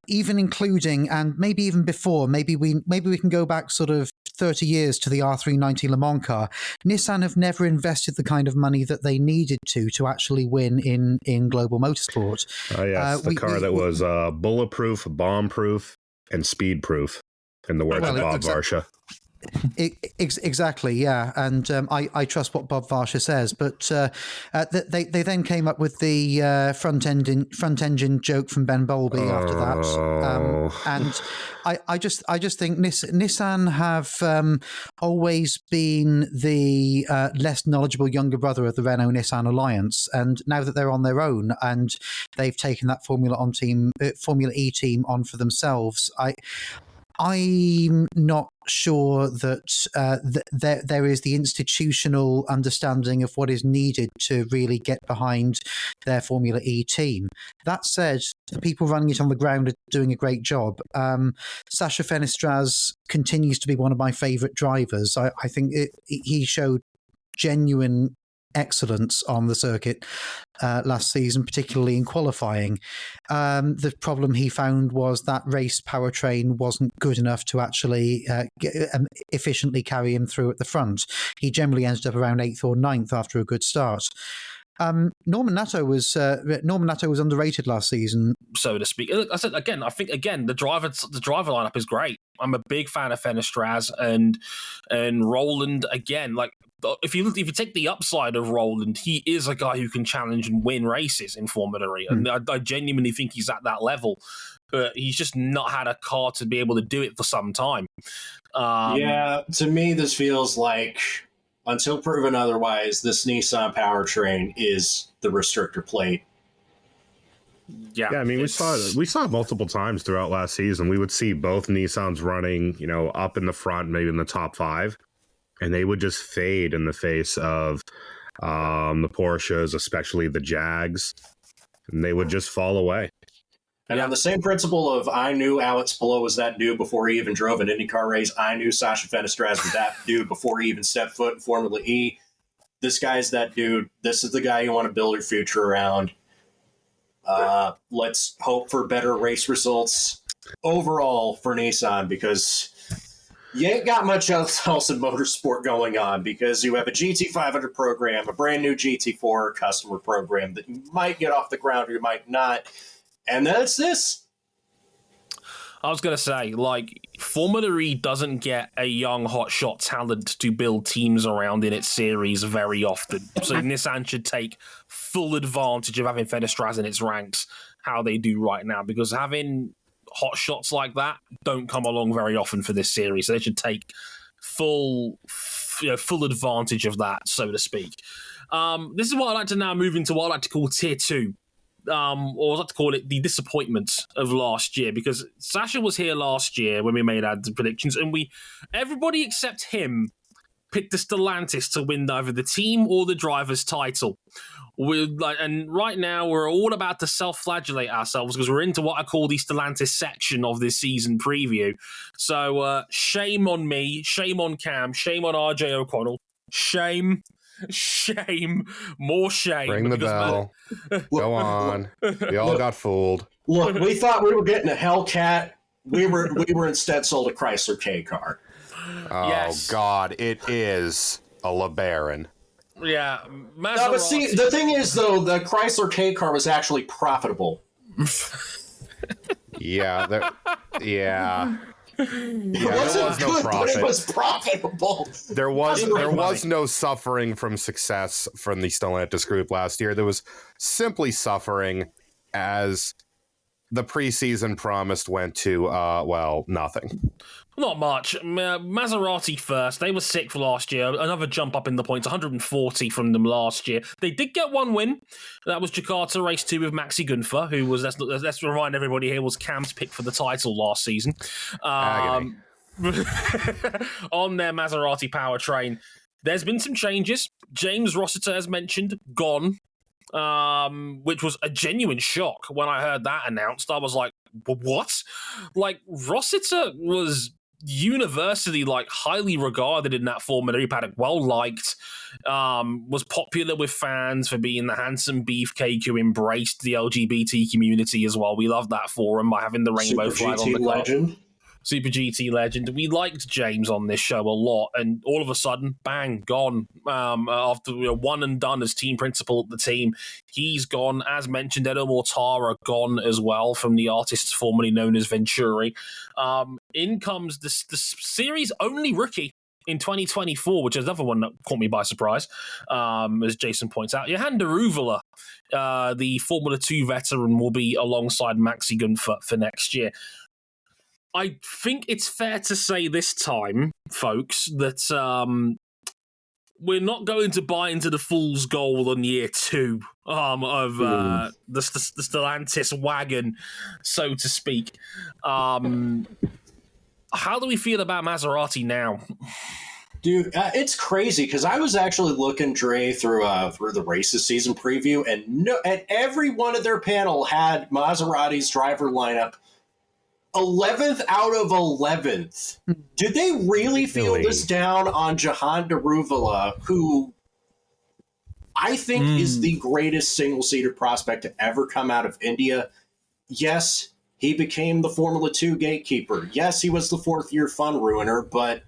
D: even including, and maybe even before, maybe we can go back sort of 30 years to the R390 Le Mans car. Nissan have never invested the kind of money that they needed to actually win in global motorsport.
B: Oh yes, the car that was bulletproof, bomb-proof, and speed-proof, in the words of Bob Varsha.
D: Exactly, yeah, and I trust what Bob Varsha says, but they then came up with the front engine joke from Ben Bowlby after that, and I just think Nissan have always been the less knowledgeable younger brother of the Renault Nissan alliance, and now that they're on their own and they've taken that Formula E team on for themselves, I'm not sure that there is the institutional understanding of what is needed to really get behind their Formula E team. That said, the people running it on the ground are doing a great job. Sascha Fenestraz continues to be one of my favourite drivers. I think he showed genuine excellence on the circuit last season, particularly in qualifying. The problem he found was that race powertrain wasn't good enough to actually efficiently carry him through at the front. He generally ended up around 8th or 9th after a good start. Norman Nato was underrated last season,
A: so to speak. I said again, I think the driver lineup is great. I'm a big fan of Fenestraz and Roland. Again, like if you take the upside of Roland, he is a guy who can challenge and win races in Formula E, and I genuinely think he's at that level. But he's just not had a car to be able to do it for some time.
C: Yeah, to me, this feels like, until proven otherwise, this Nissan powertrain is the restrictor plate.
B: Yeah, I mean, we saw it multiple times throughout last season. We would see both Nissans running, up in the front, maybe in the top 5, and they would just fade in the face of the Porsches, especially the Jags, and they would just fall away.
C: And on the same principle of, I knew Alex Palou was that dude before he even drove an IndyCar race. I knew Sascha Fenestraz was that dude before he even stepped foot in Formula E. This guy's that dude. This is the guy you want to build your future around. Let's hope for better race results overall for Nissan, because you ain't got much else in motorsport going on, because you have a GT500 program, a brand new GT4 customer program that you might get off the ground or you might not. And that's this.
A: I was going to say, like, Formula E doesn't get a young hotshot talent to build teams around in its series very often. So Nissan should take full advantage of having Fenestraz in its ranks, how they do right now, because having hotshots like that don't come along very often for this series. So they should take full advantage of that, so to speak. This is what I like to now move into what I like to call Tier 2. Or I like to call it the disappointment of last year, because Sascha was here last year when we made our predictions, and everybody except him picked the Stellantis to win either the team or the driver's title. And right now we're all about to self-flagellate ourselves because we're into what I call the Stellantis section of this season preview. So shame on me, shame on Cam, shame on RJ O'Connell, shame, more shame.
F: Ring the bell. Go on. We all got fooled.
C: Look, we thought we were getting a Hellcat. We were instead sold a Chrysler K car.
F: Oh, yes. God, it is a LeBaron.
A: Yeah.
C: No, but see, the thing is, though, the Chrysler K car was actually profitable.
F: Yeah. There
C: was no profit. But it was profitable.
F: There was no suffering from success from the Stellantis group last year. There was simply suffering as the preseason promised went to, nothing.
A: Not much. Maserati first. They were sixth last year. Another jump up in the points, 140 from them last year. They did get one win. That was Jakarta Race 2 with Maxi Gunfer, who was, let's remind everybody here, was Cam's pick for the title last season. On their Maserati powertrain. There's been some changes. James Rossiter, as mentioned, gone. Which was a genuine shock when I heard that announced. I was like, what? Like, Rossiter was universally, like, highly regarded in that Formula E paddock, well liked, was popular with fans for being the handsome beefcake who embraced the LGBT community as well. We love that for him by having the rainbow flag on the car.
C: Legend.
A: Super GT legend. We liked James on this show a lot, and all of a sudden, bang, gone. After one and done as team principal of the team, he's gone. As mentioned, Edo Mortara gone as well from the artists formerly known as Venturi. In comes the series' only rookie in 2024, which is another one that caught me by surprise, as Jason points out. Johan de Ruvela, the Formula 2 veteran, will be alongside Maxi Gunfer for next year. I think it's fair to say this time, folks, that we're not going to buy into the fool's gold on year 2 of the Stellantis wagon, so to speak. How do we feel about Maserati now?
C: Dude, it's crazy because I was actually looking, Dre, through the races season preview, and every one of their panel had Maserati's driver lineup 11th out of 11th. Did they really feel this down on Jahan Daruvala, who I think is the greatest single-seater prospect to ever come out of India? Yes, he became the Formula 2 gatekeeper. Yes, he was the fourth-year fun ruiner, but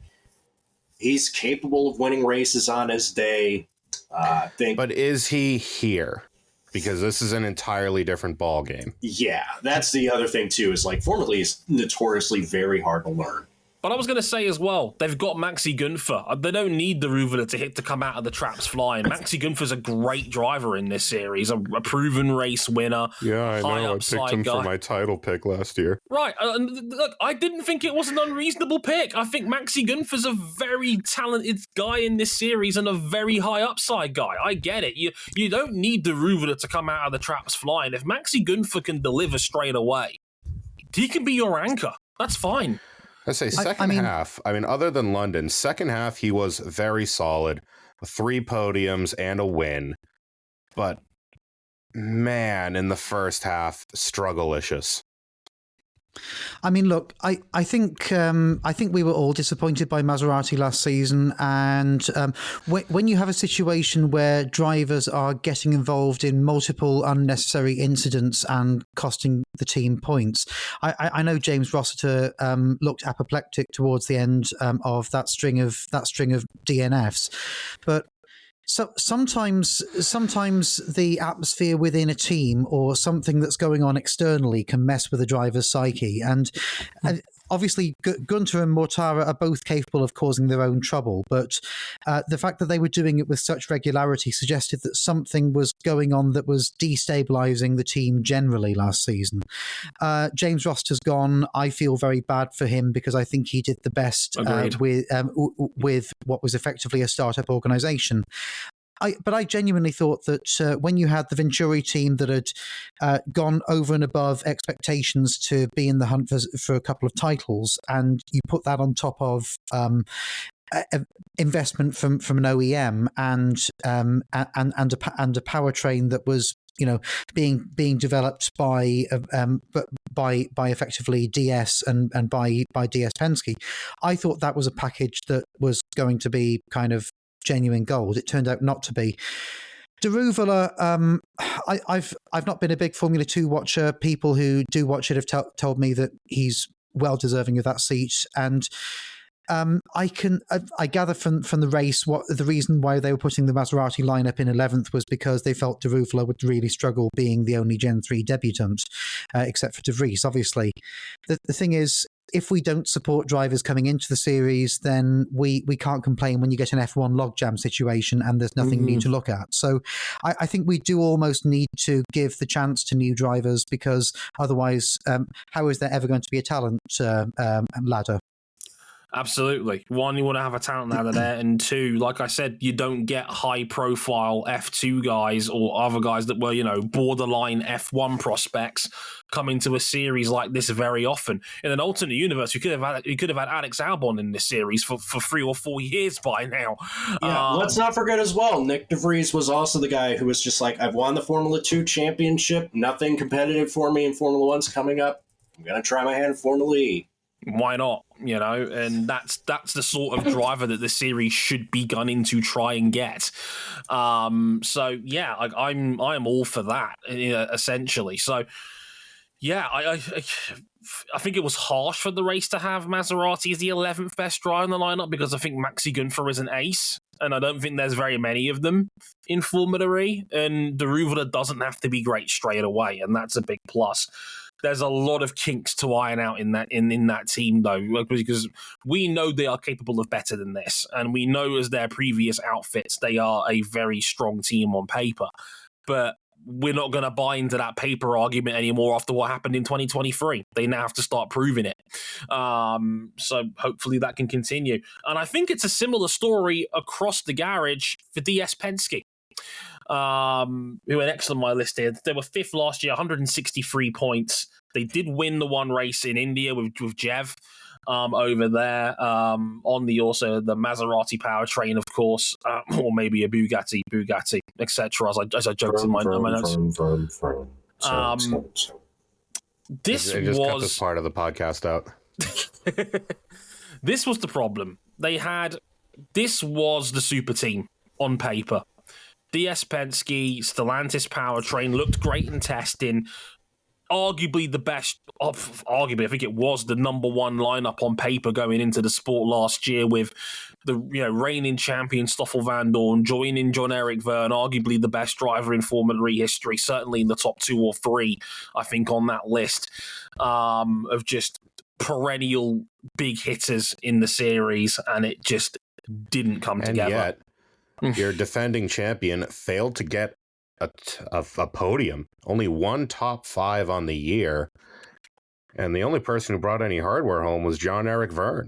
C: he's capable of winning races on his day.
F: But is he here? Because this is an entirely different ball game.
C: Yeah, that's the other thing, too, is like Formula E is notoriously very hard to learn.
A: But I was going to say as well, they've got Maxi Gunther. They don't need the Ruvula to come out of the traps flying. Maxi Gunther's a great driver in this series, a proven race winner.
F: Yeah, I know. I picked him for my title pick last year.
A: Right. Look, I didn't think it was an unreasonable pick. I think Maxi Gunther's a very talented guy in this series and a very high upside guy. I get it. You don't need the Ruvula to come out of the traps flying. If Maxi Gunther can deliver straight away, he can be your anchor. That's fine.
F: I say second half. I mean, other than London, second half he was very solid, 3 podiums and a win. But man, in the first half, struggle-licious.
D: I mean, look, I think we were all disappointed by Maserati last season, and when you have a situation where drivers are getting involved in multiple unnecessary incidents and costing the team points, I know James Rossiter looked apoplectic towards the end of that string of DNFs, but. So sometimes the atmosphere within a team or something that's going on externally can mess with a driver's psyche. And obviously, Gunter and Mortara are both capable of causing their own trouble. But the fact that they were doing it with such regularity suggested that something was going on that was destabilizing the team generally last season. James Roster's gone. I feel very bad for him because I think he did the best with what was effectively a startup organization. But I genuinely thought that when you had the Venturi team that had gone over and above expectations to be in the hunt for a couple of titles, and you put that on top of investment from an OEM and a powertrain that was being developed by effectively DS and by DS Penske, I thought that was a package that was going to be kind of genuine gold. It turned out not to be. Daruvala, I've not been a big Formula 2 watcher. People who do watch it have told me that he's well deserving of that seat, and I gather from the race what the reason why they were putting the Maserati lineup in 11th was because they felt Daruvala would really struggle being the only Gen 3 debutant, except for De Vries, obviously. The thing is, if we don't support drivers coming into the series, then we can't complain when you get an F1 logjam situation and there's nothing new to look at. So I think we do almost need to give the chance to new drivers, because otherwise, how is there ever going to be a talent ladder?
A: Absolutely. One, you want to have a talent ladder there, and two, like I said, you don't get high-profile F2 guys or other guys that were, borderline F1 prospects coming to a series like this very often. In an alternate universe, you could have had Alex Albon in this series for 3 or 4 years by now.
C: Yeah, let's not forget as well, Nick De Vries was also the guy who was just like, I've won the Formula 2 championship, nothing competitive for me in Formula 1's coming up. I'm going to try my hand in Formula E.
A: Why not? And that's the sort of driver that the series should be gunning to try and get. So yeah, I'm all for that, essentially. So yeah, I think it was harsh for the race to have Maserati as the 11th best driver in the lineup, because I think Maxi Gunther is an ace, and I don't think there's very many of them in Formula E. And Daruvala doesn't have to be great straight away, and that's a big plus. There's a lot of kinks to iron out in that team, though, because we know they are capable of better than this, and we know as their previous outfits, they are a very strong team on paper. But we're not going to buy into that paper argument anymore after what happened in 2023. They now have to start proving it. So hopefully that can continue. And I think it's a similar story across the garage for DS Penske, who are next on my list here. They were fifth last year, 163 points. They did win the one race in India with Jev over there on the Maserati powertrain, of course, or maybe a Bugatti, etc. As I joked in my notes. This
F: they just cut
A: was
F: this part of the podcast out.
A: This was the problem. This was the super team on paper. DS Penske, Stellantis powertrain looked great in testing. Arguably the best, I think it was the number one lineup on paper going into the sport last year, with the reigning champion Stoffel Vandoorne joining John-Eric Verne, arguably the best driver in Formula E history, certainly in the top 2 or 3, I think, on that list of just perennial big hitters in the series, and it just didn't come together.
F: Yet, your defending champion failed to get a podium. Only one top 5 on the year, and the only person who brought any hardware home was John-Eric Verne.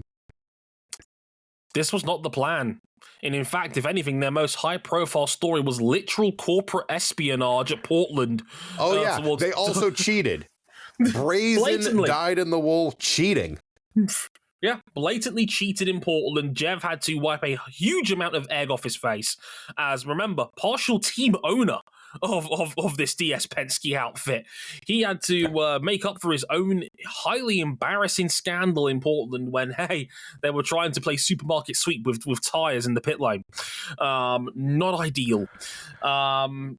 A: This was not the plan. And in fact, if anything, their most high-profile story was literal corporate espionage at Portland.
F: Oh, yeah. They also cheated. Brazen, dyed-in-the-wool cheating.
A: Yeah, blatantly cheated in Portland. Jev had to wipe a huge amount of egg off his face, as, remember, partial team owner of this DS Penske outfit. He had to make up for his own highly embarrassing scandal in Portland when, they were trying to play supermarket sweep with tires in the pit lane. Not ideal. None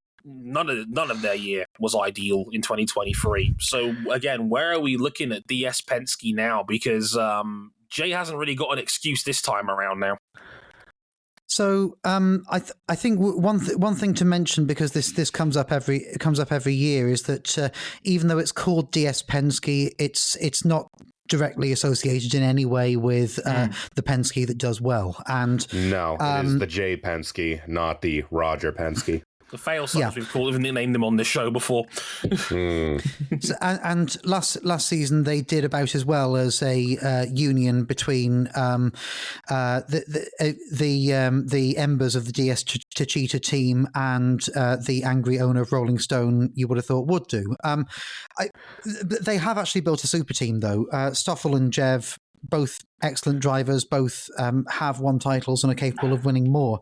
A: of their year was ideal in 2023. So again, where are we looking at DS Penske now? Because Jay hasn't really got an excuse this time around now.
D: So I think one thing to mention, because this comes up every year, is that even though it's called DS Penske, it's not directly associated in any way with the Penske that does well. And
F: no, it is the Jay Penske, not the Roger Penske.
A: The fail-safes we've named them on this show before.
D: So, and last season they did about as well as a union between the embers of the DS Techeetah team and the angry owner of Rolling Stone. You would have thought would do. They have actually built a super team though. Stoffel and Jev, both excellent drivers, both have won titles and are capable of winning more.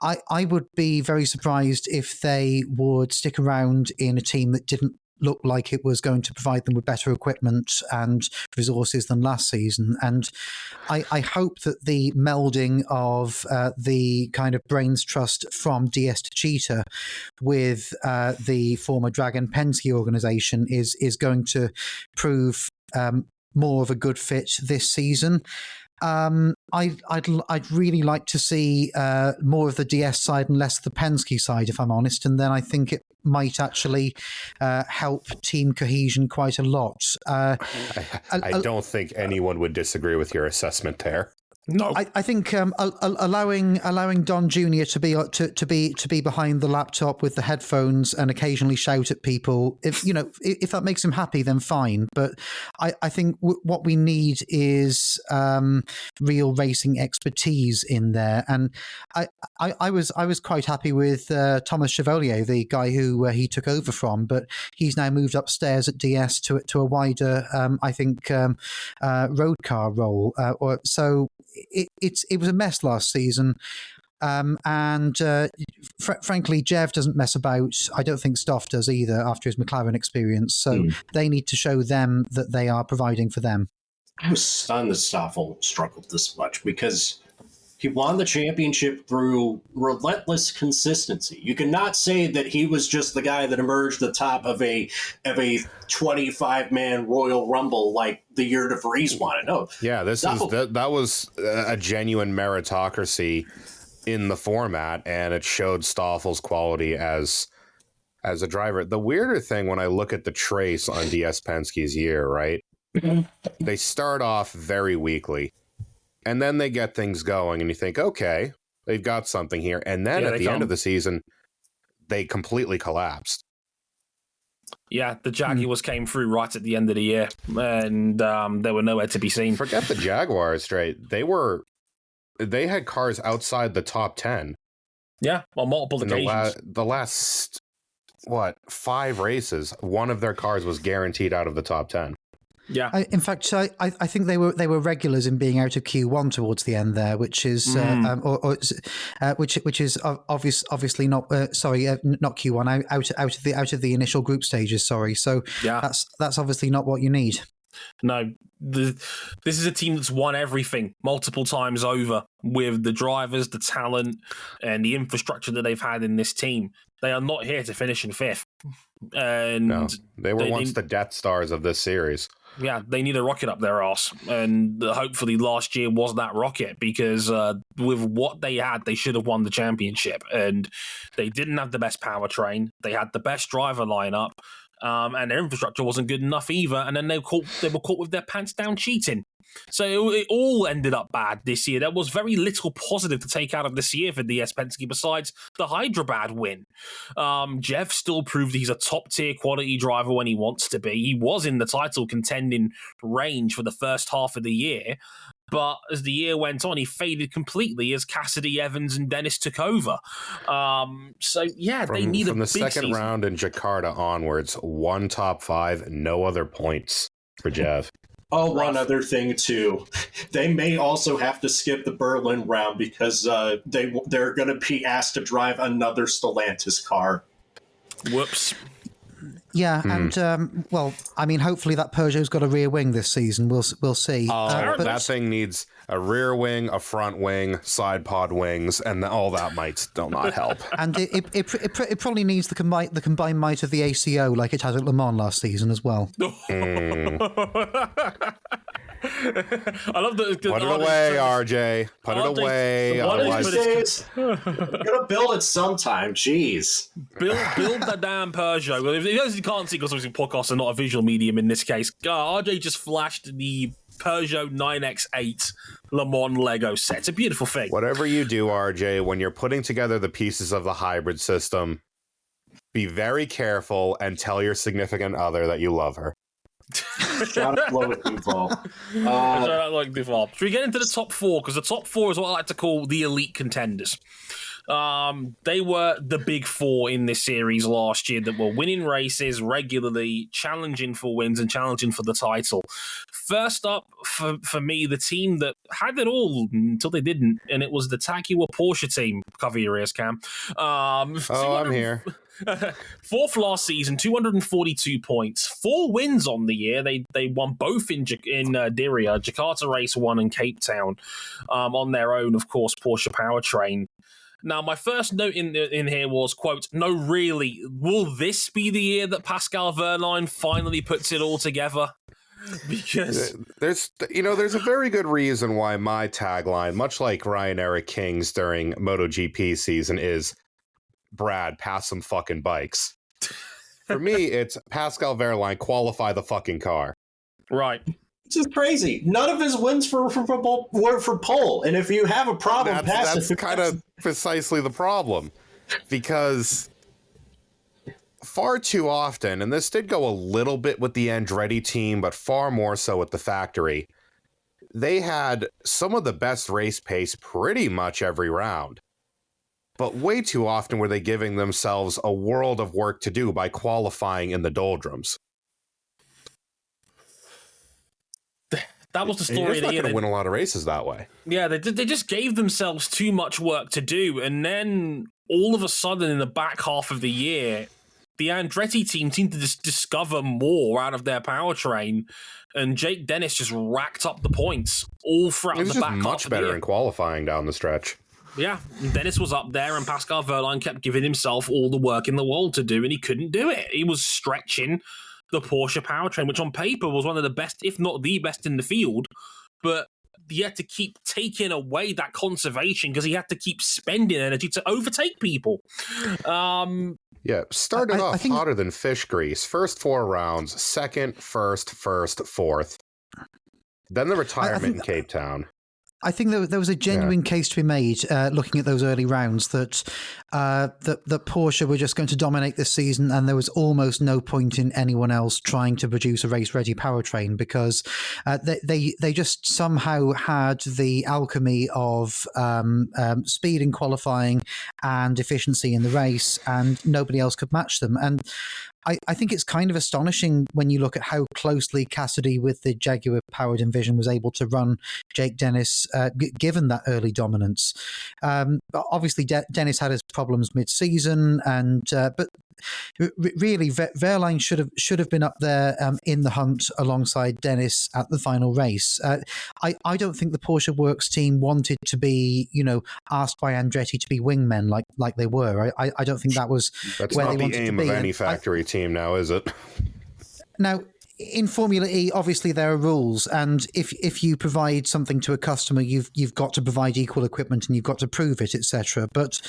D: I would be very surprised if they would stick around in a team that didn't look like it was going to provide them with better equipment and resources than last season. And I hope that the melding of the kind of brains trust from DS Techeetah with the former Dragon Penske organization is going to prove more of a good fit this season. I'd really like to see more of the DS side and less of the Penske side, if I'm honest, and then I think it might actually help team cohesion quite a lot. I
F: don't think anyone would disagree with your assessment there.
A: No,
D: I think allowing Don Jr. to be behind the laptop with the headphones and occasionally shout at people, if that makes him happy, then fine. But I think what we need is real racing expertise in there. And I was quite happy with Thomas Chevalier, the guy who he took over from, but he's now moved upstairs at DS to a wider, I think, road car role. So. It was a mess last season, and frankly, Jev doesn't mess about. I don't think Stoff does either after his McLaren experience. So they need to show them that they are providing for them.
C: I was stunned that Stoffel struggled this much because he won the championship through relentless consistency. You cannot say that he was just the guy that emerged the top of a 25-man Royal Rumble like the year de Vries won it. No,
F: yeah, that was a genuine meritocracy in the format, and it showed Stoffel's quality as a driver. The weirder thing when I look at the trace on DS Penske's year, right? They start off very weakly. And then they get things going, and you think, okay, they've got something here. And then at the end of the season, they completely collapsed.
A: Yeah, the Jaguars came through right at the end of the year, and they were nowhere to be seen.
F: Forget the Jaguars, straight. They had cars outside the top 10.
A: Yeah, on multiple occasions.
F: The last, 5 races, one of their cars was guaranteed out of the top 10.
A: Yeah.
D: In fact, I think they were regulars in being out of Q1 towards the end there, which is which is obviously not not Q1 out of the initial group stages. Sorry, so
A: yeah.
D: that's obviously not what you need.
A: No, this is a team that's won everything multiple times over with the drivers, the talent, and the infrastructure that they've had in this team. They are not here to finish in 5th. And
F: no, they were once the Death Stars of this series.
A: Yeah, they need a rocket up their arse. And hopefully last year was that rocket, because with what they had, they should have won the championship. And they didn't have the best powertrain. They had the best driver lineup. And their infrastructure wasn't good enough either. And then they were caught with their pants down cheating. So it all ended up bad this year. There was very little positive to take out of this year for DS Penske besides the Hyderabad win. Jeff still proved he's a top-tier quality driver when he wants to be. He was in the title contending range for the first half of the year. But as the year went on, he faded completely as Cassidy, Evans, and Dennis took over. They need
F: from the
A: big
F: second
A: season.
F: round in Jakarta onwards, 1 top 5, no other points for Jeff.
C: Oh, one other thing too, they may also have to skip the Berlin round because they're going to be asked to drive another Stellantis car.
A: Whoops.
D: Yeah, and hopefully that Peugeot's got a rear wing this season. We'll see.
F: That thing needs a rear wing, a front wing, side pod wings, and all that might still not help.
D: And it probably needs the combined might of the ACO, like it had at Le Mans last season as well.
A: I love that.
F: Put it away, RJ. Put it away.
C: Otherwise, I'm gonna build it sometime. Jeez,
A: build the damn Peugeot. Well, if you can't see, because obviously podcasts are not a visual medium in this case. RJ just flashed the Peugeot 9X8 Le Mans Lego set. It's a beautiful thing.
F: Whatever you do, RJ, when you're putting together the pieces of the hybrid system, be very careful and tell your significant other that you love her.
C: Shout out Lois Duval.
A: Shout out like Duval. Should we get into the top 4? Because the top 4 is what I like to call the elite contenders. They were the big 4 in this series last year that were winning races regularly, challenging for wins and challenging for the title. First up, for me, the team that had it all until they didn't, and it was the Takiwa Porsche team. Cover your ears, Cam.
F: I'm here.
A: 4th last season, 242 points, 4 wins on the year. They won both in Diriyah, Jakarta Race 1 and Cape Town, on their own, of course, Porsche powertrain. Now, my first note in here was, quote, "No, really, will this be the year that Pascal Wehrlein finally puts it all together?" Because
F: there's a very good reason why my tagline, much like Ryan Eric King's during MotoGP season, is Brad, pass some fucking bikes. For me, it's Pascal Wehrlein, qualify the fucking car.
A: Right.
C: It's just crazy. None of his wins were for pole. And if you have a problem,
F: that's kind of precisely the problem. Because far too often, and this did go a little bit with the Andretti team, but far more so at the factory, they had some of the best race pace pretty much every round. But way too often were they giving themselves a world of work to do by qualifying in the doldrums.
A: That was the story of the year.
F: They're not going to win a lot of races that way.
A: Yeah, they just gave themselves too much work to do. And then all of a sudden in the back half of the year, the Andretti team seemed to just discover more out of their powertrain. And Jake Dennis just racked up the points all throughout the back half of the year. He was
F: much better in qualifying down the stretch.
A: Yeah, Dennis was up there and Pascal Wehrlein kept giving himself all the work in the world to do, and he couldn't do it. He was stretching the Porsche powertrain, which on paper was one of the best, if not the best in the field, but he had to keep taking away that conservation because he had to keep spending energy to overtake people.
F: Started off hotter than fish grease. First 4 rounds, second, first, fourth. Then the retirement in Cape Town.
D: I think there was a genuine case to be made looking at those early rounds that Porsche were just going to dominate this season, and there was almost no point in anyone else trying to produce a race-ready powertrain because they just somehow had the alchemy of speed in qualifying and efficiency in the race, and nobody else could match them. And I think it's kind of astonishing when you look at how closely Cassidy with the Jaguar-powered Envision was able to run Jake Dennis, given that early dominance. Obviously, Dennis had his problems mid-season, but really, Wehrlein should have been up there in the hunt alongside Dennis at the final race. I don't think the Porsche Works team wanted to be, asked by Andretti to be wingmen like they were. I don't think that was where they wanted to be. That's not the aim
F: of any factory team now, is it?
D: Now, in Formula E, obviously there are rules, and if you provide something to a customer, you've got to provide equal equipment and you've got to prove it, etc. But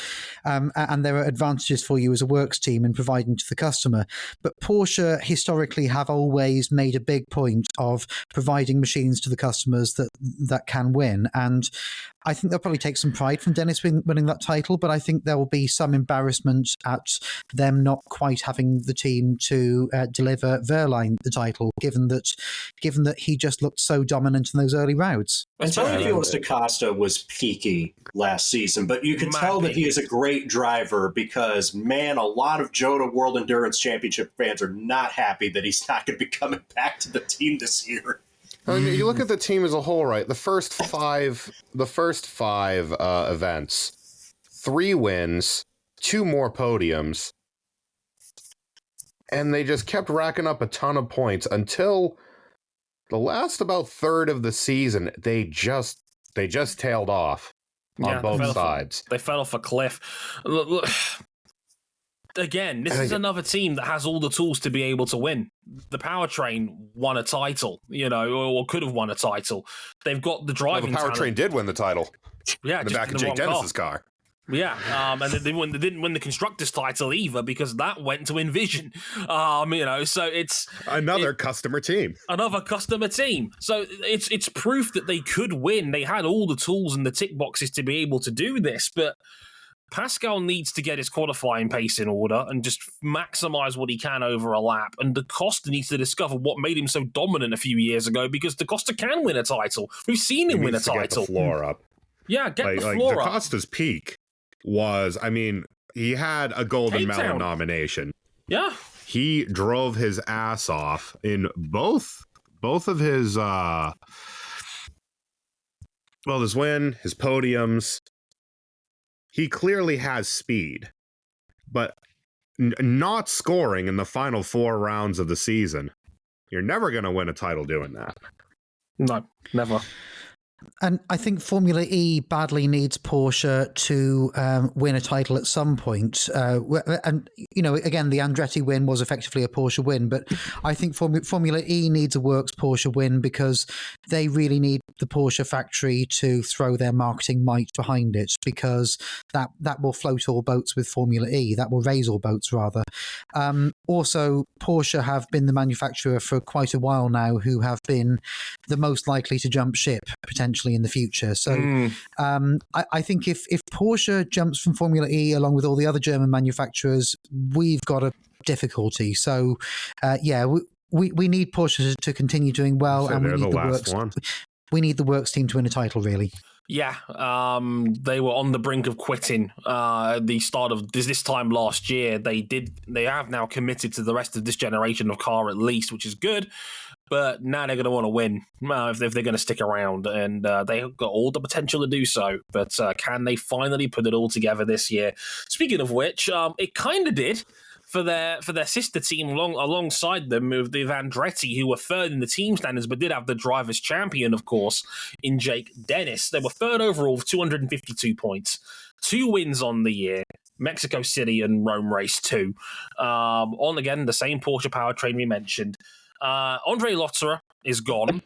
D: and there are advantages for you as a works team in providing to the customer. But Porsche historically have always made a big point of providing machines to the customers that can win, and I think they'll probably take some pride from Dennis winning that title, but I think there will be some embarrassment at them not quite having the team to deliver Wehrlein the title, given that he just looked so dominant in those early rounds.
C: Antonio Felix da Costa was peaky last season, but you can tell that he is a great driver because, man, a lot of Jota World Endurance Championship fans are not happy that he's not going to be coming back to the team this year.
F: I mean, you look at the team as a whole, right? The first five events, 3 wins, 2 more podiums, and they just kept racking up a ton of points until the last about third of the season. They just tailed off on both sides.
A: They fell off a cliff. Look, again, this is another team that has all the tools to be able to win. The powertrain won a title, or could have won a title. They've got the driving.
F: Well, the powertrain did win the title.
A: Yeah,
F: in the back of Jake Dennis's car.
A: Yeah, and they didn't win the constructors title either because that went to Envision. So it's
B: another customer team.
A: So it's proof that they could win. They had all the tools and the tick boxes to be able to do this, but Pascal needs to get his qualifying pace in order and just maximize what he can over a lap. And Da Costa needs to discover what made him so dominant a few years ago, because Da Costa can win a title. We've seen him win a title.
B: Get the floor up.
A: Yeah, get the floor up.
B: Da Costa's peak was, he had a Golden Melon nomination.
A: Yeah.
B: He drove his ass off in both of his, his win, his podiums. He clearly has speed, but not scoring in the final 4 rounds of the season. You're never going to win a title doing that.
A: No, never.
D: And I think Formula E badly needs Porsche to win a title at some point. And, again, the Andretti win was effectively a Porsche win, but I think Formula E needs a works Porsche win because they really need the Porsche factory to throw their marketing might behind it, because that will float all boats with Formula E. That will raise all boats, rather. Also, Porsche have been the manufacturer for quite a while now who have been the most likely to jump ship, potentially, in the future. So I think if Porsche jumps from Formula E along with all the other German manufacturers, we've got a difficulty. So we need Porsche to continue doing well, and we need the works team to win a title, really.
A: Yeah, they were on the brink of quitting at the start of this time last year. They have now committed to the rest of this generation of car at least, which is good. But now they're going to want to win if they're going to stick around, and they've got all the potential to do so. But can they finally put it all together this year? Speaking of which, it kind of did for their sister team alongside them with Andretti, who were third in the team standings, but did have the drivers' champion, of course, in Jake Dennis. They were third overall with 252 points, 2 wins on the year. Mexico City and Rome Race 2. On again the same Porsche powertrain we mentioned. Andre Lotterer is gone.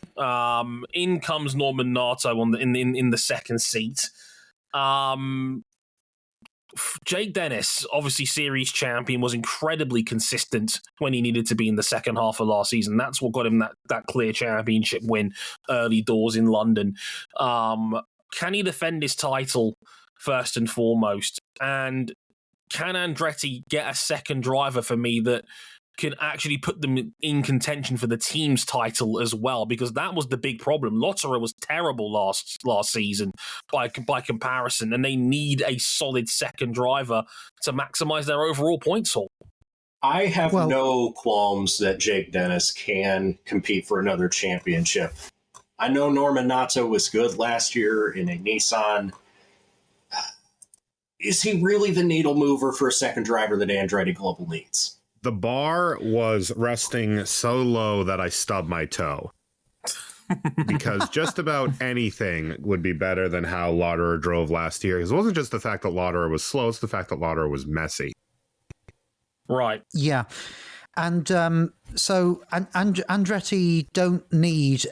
A: In comes Norman Nato in the second seat. Jake Dennis, obviously series champion, was incredibly consistent when he needed to be in the second half of last season. That's what got him that clear championship win early doors in London. can he defend his title first and foremost? And can Andretti get a second driver for me that can actually put them in contention for the team's title as well? Because that was the big problem. Lotterer was terrible last season by comparison, and they need a solid second driver to maximize their overall points haul.
C: I have no qualms that Jake Dennis can compete for another championship. I know Norman Nato was good last year in a Nissan. Is he really the needle mover for a second driver that Andretti Global needs?
B: The bar was resting so low that I stubbed my toe. Because just about anything would be better than how Lotterer drove last year. Because it wasn't just the fact that Lotterer was slow, it's the fact that Lotterer was messy.
A: Right.
D: Yeah. And so Andretti don't need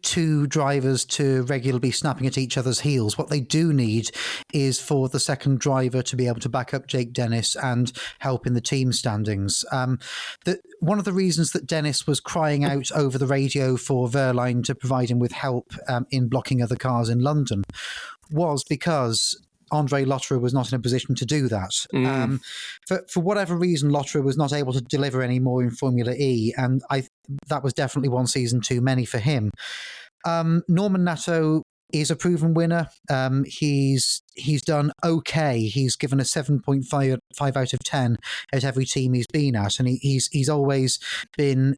D: two drivers to regularly be snapping at each other's heels. What they do need is for the second driver to be able to back up Jake Dennis and help in the team standings. One of the reasons that Dennis was crying out over the radio for Wehrlein to provide him with help in blocking other cars in London was because Andre Lotterer was not in a position to do that. For whatever reason, Lotterer was not able to deliver any more in Formula E, and that was definitely one season too many for him. Norman Nato is a proven winner. He's done okay. He's given a 7.5 out of 10 at every team he's been at, and he's always been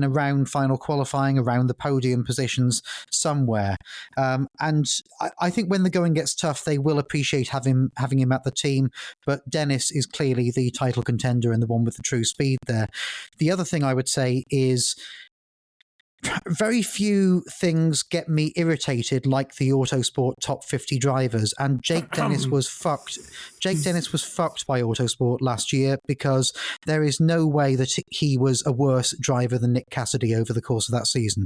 D: around final qualifying, around the podium positions somewhere. And I think when the going gets tough, they will appreciate having him at the team. But Dennis is clearly the title contender and the one with the true speed there. The other thing I would say is, very few things get me irritated like the Autosport top 50 drivers, and Jake Dennis was fucked. Jake Dennis was fucked by Autosport last year because there is no way that he was a worse driver than Nick Cassidy over the course of that season.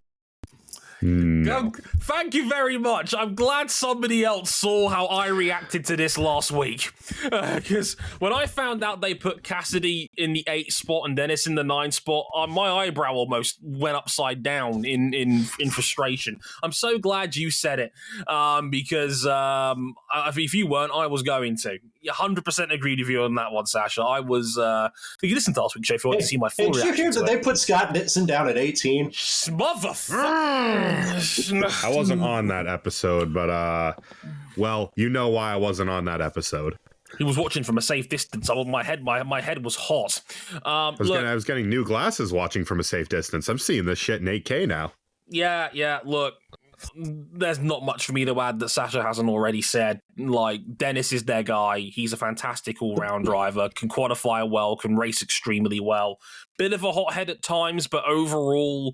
B: No.
A: Thank you very much. I'm glad somebody else saw how I reacted to this last week. Because when I found out they put Cassidy in the 8 spot and Dennis in the 9 spot, my eyebrow almost went upside down in frustration. I'm so glad you said it. Because if you weren't, I was going to. 100% agreed with you on that one, Sasha. I was... you can listen to last week's show if you want to see my full reaction.
C: Did you hear that they put Scott Dixon down at 18?
A: Motherfucker!
B: I wasn't on that episode, but well, you know why I wasn't on that episode.
A: He was watching from a safe distance. My head was hot.
B: I was getting new glasses watching from a safe distance. I'm seeing this shit in 8K now.
A: Yeah. Look, there's not much for me to add that Sasha hasn't already said. Like, Dennis is their guy. He's a fantastic all-round driver, can qualify well, can race extremely well. Bit of a hothead at times, but overall,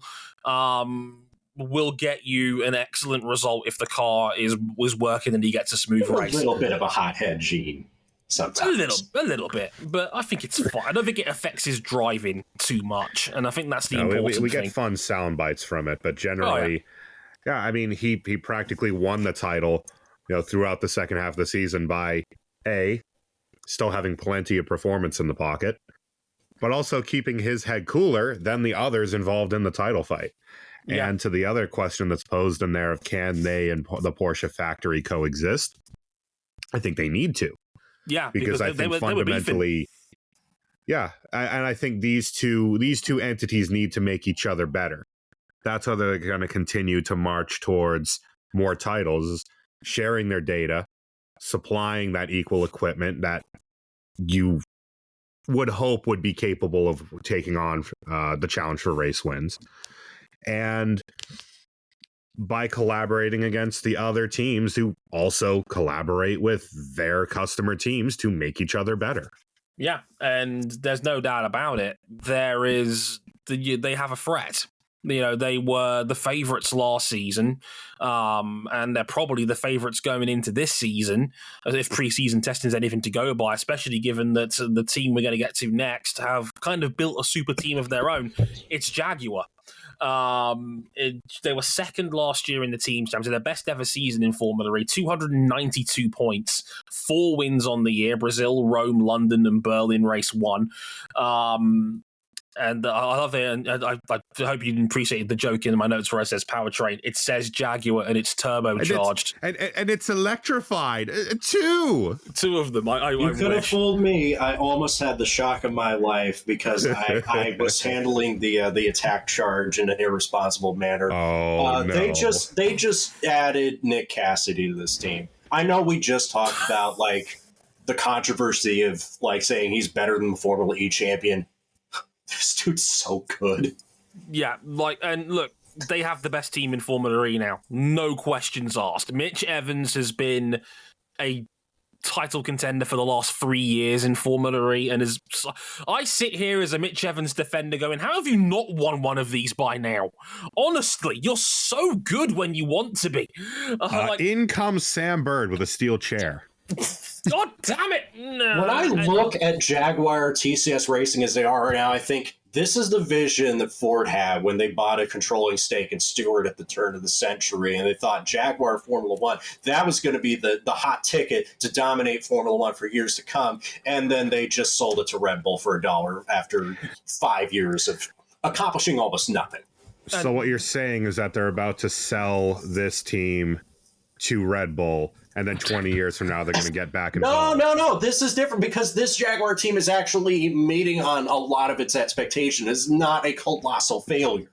A: will get you an excellent result if the car was working and he gets a smooth race.
C: A little bit of a hothead gene sometimes.
A: A little bit, but I think it's fine. I don't think it affects his driving too much, and I think that's the important thing.
B: We get fun sound bites from it, but generally, yeah, I mean, he practically won the title, throughout the second half of the season by still having plenty of performance in the pocket, but also keeping his head cooler than the others involved in the title fight. Yeah. And to the other question that's posed in there of can they and the Porsche factory coexist? I think they need to.
A: Yeah,
B: because I think fundamentally, and I think these two entities need to make each other better. That's how they're going to continue to march towards more titles, sharing their data, supplying that equal equipment that you would hope would be capable of taking on the challenge for race wins. And by collaborating against the other teams who also collaborate with their customer teams to make each other better.
A: Yeah, and there's no doubt about it. They have a threat. They were the favourites last season, and they're probably the favourites going into this season, if pre-season testing is anything to go by, especially given that the team we're going to get to next have kind of built a super team of their own. It's Jaguar. They were second last year in the team champs, their best ever season in Formula E, 292 points, 4 wins on the year, Brazil, Rome, London, and Berlin race 1. And I love it, and I hope you appreciated the joke in my notes where it says powertrain. It says Jaguar, and it's turbocharged.
B: And it's electrified. Two
A: of them.
C: You could have fooled me. I almost had the shock of my life because I was handling the attack charge in an irresponsible manner.
B: Oh, no.
C: They just added Nick Cassidy to this team. I know we just talked about like the controversy of like saying he's better than the Formula E champion. This dude's so good.
A: Yeah, and look, they have the best team in Formula E now. No questions asked. Mitch Evans has been a title contender for the last 3 years in Formula E, and I sit here as a Mitch Evans defender going, how have you not won one of these by now? Honestly, you're so good when you want to be.
B: In comes Sam Bird with a steel chair.
A: God damn it! No.
C: When I look at Jaguar TCS Racing as they are right now, I think this is the vision that Ford had when they bought a controlling stake in Stewart at the turn of the century, and they thought Jaguar Formula One, that was going to be the hot ticket to dominate Formula One for years to come, and then they just sold it to Red Bull for $1 after 5 years of accomplishing almost nothing.
B: So what you're saying is that they're about to sell this team to Red Bull, and then 20 years from now, they're going to get back involved.
C: No. This is different because this Jaguar team is actually meeting on a lot of its expectation. It's not a colossal failure.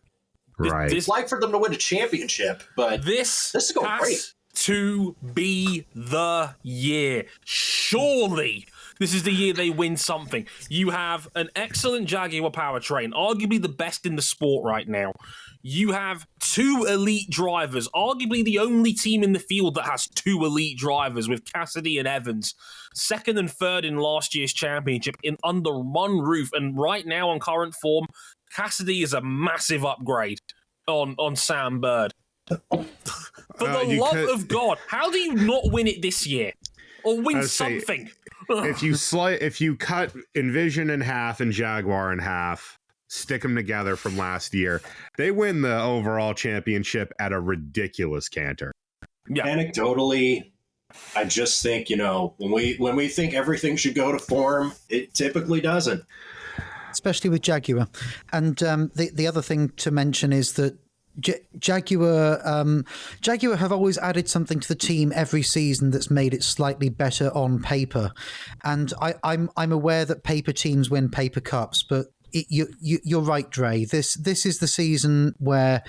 B: Right.
C: It's like for them to win a championship, but this is going great.
A: To be the year. Surely this is the year they win something. You have an excellent Jaguar powertrain, arguably the best in the sport right now. You have 2 elite drivers, arguably the only team in the field that has 2 elite drivers with Cassidy and Evans, second and third in last year's championship in under one roof. And right now on current form, Cassidy is a massive upgrade on Sam Bird. For the love of God, how do you not win it this year? Or win something?
B: If you cut Envision in half and Jaguar in half, stick them together from last year, they win the overall championship at a ridiculous canter.
A: Yeah.
C: Anecdotally, I just think, when we think everything should go to form, it typically doesn't.
D: Especially with Jaguar. And the other thing to mention is that Jaguar have always added something to the team every season that's made it slightly better on paper. And I'm aware that paper teams win paper cups, but you're right, Dre. This is the season where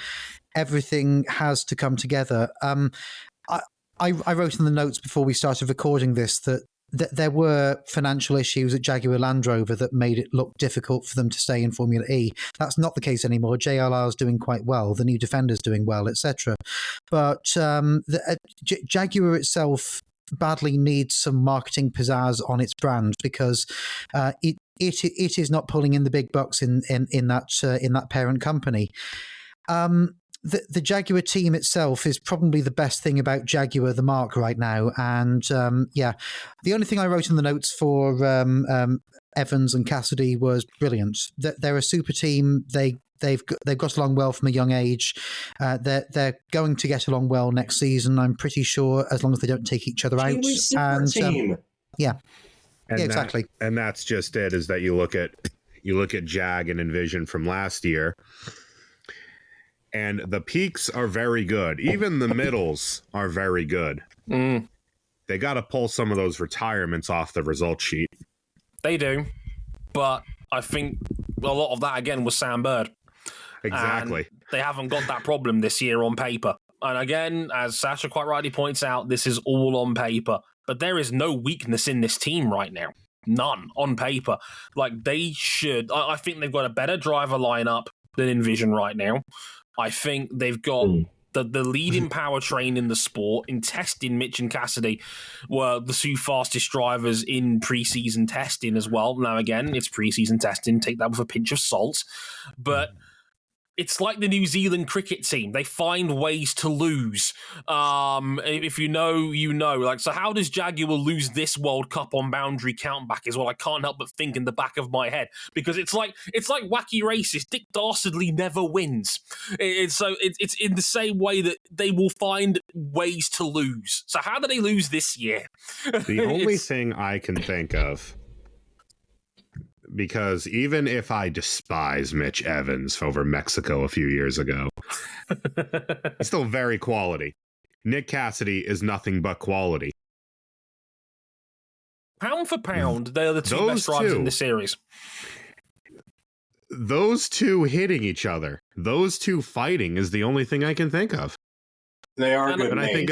D: everything has to come together. I wrote in the notes before we started recording this that there were financial issues at Jaguar Land Rover that made it look difficult for them to stay in Formula E. That's not the case anymore. JLR is doing quite well. The new Defender's doing well, etc. But Jaguar itself badly needs some marketing pizzazz on its brand because it is not pulling in the big bucks in that parent company. The Jaguar team itself is probably the best thing about Jaguar, the mark, right now. And the only thing I wrote in the notes for Evans and Cassidy was brilliant. They're a super team. They've got along well from a young age. They're going to get along well next season, I'm pretty sure, as long as they don't take each other out. And
C: team.
D: Exactly.
B: And that's just it. Is that you look at Jag and Envision from last year. And the peaks are very good. Even the middles are very good.
A: Mm.
B: They got to pull some of those retirements off the result sheet.
A: They do. But I think a lot of that, again, was Sam Bird.
B: Exactly.
A: And they haven't got that problem this year on paper. And again, as Sascha quite rightly points out, this is all on paper. But there is no weakness in this team right now. None on paper. Like, they should. I think they've got a better driver lineup than Envision right now. I think they've got the leading powertrain in the sport. In testing, Mitch and Cassidy were the 2 fastest drivers in preseason testing as well. Now, again, it's preseason testing. Take that with a pinch of salt. But it's like the New Zealand cricket team. They find ways to lose. If you know, you know. Like, so how does Jaguar lose this World Cup on boundary countback is what I can't help but think in the back of my head. Because it's like wacky races. Dick Dastardly never wins. It's in the same way that they will find ways to lose. So how do they lose this year?
B: The only thing I can think of, because even if I despise Mitch Evans over Mexico a few years ago, he's still very quality. Nick Cassidy is nothing but quality.
A: Pound for pound, they are the two
B: Those
A: best drivers
B: two.
A: in the series.
B: Those two hitting each other, those two fighting is the only thing I can think of.
C: They are
A: And-
C: good
B: And
C: mates.
B: I think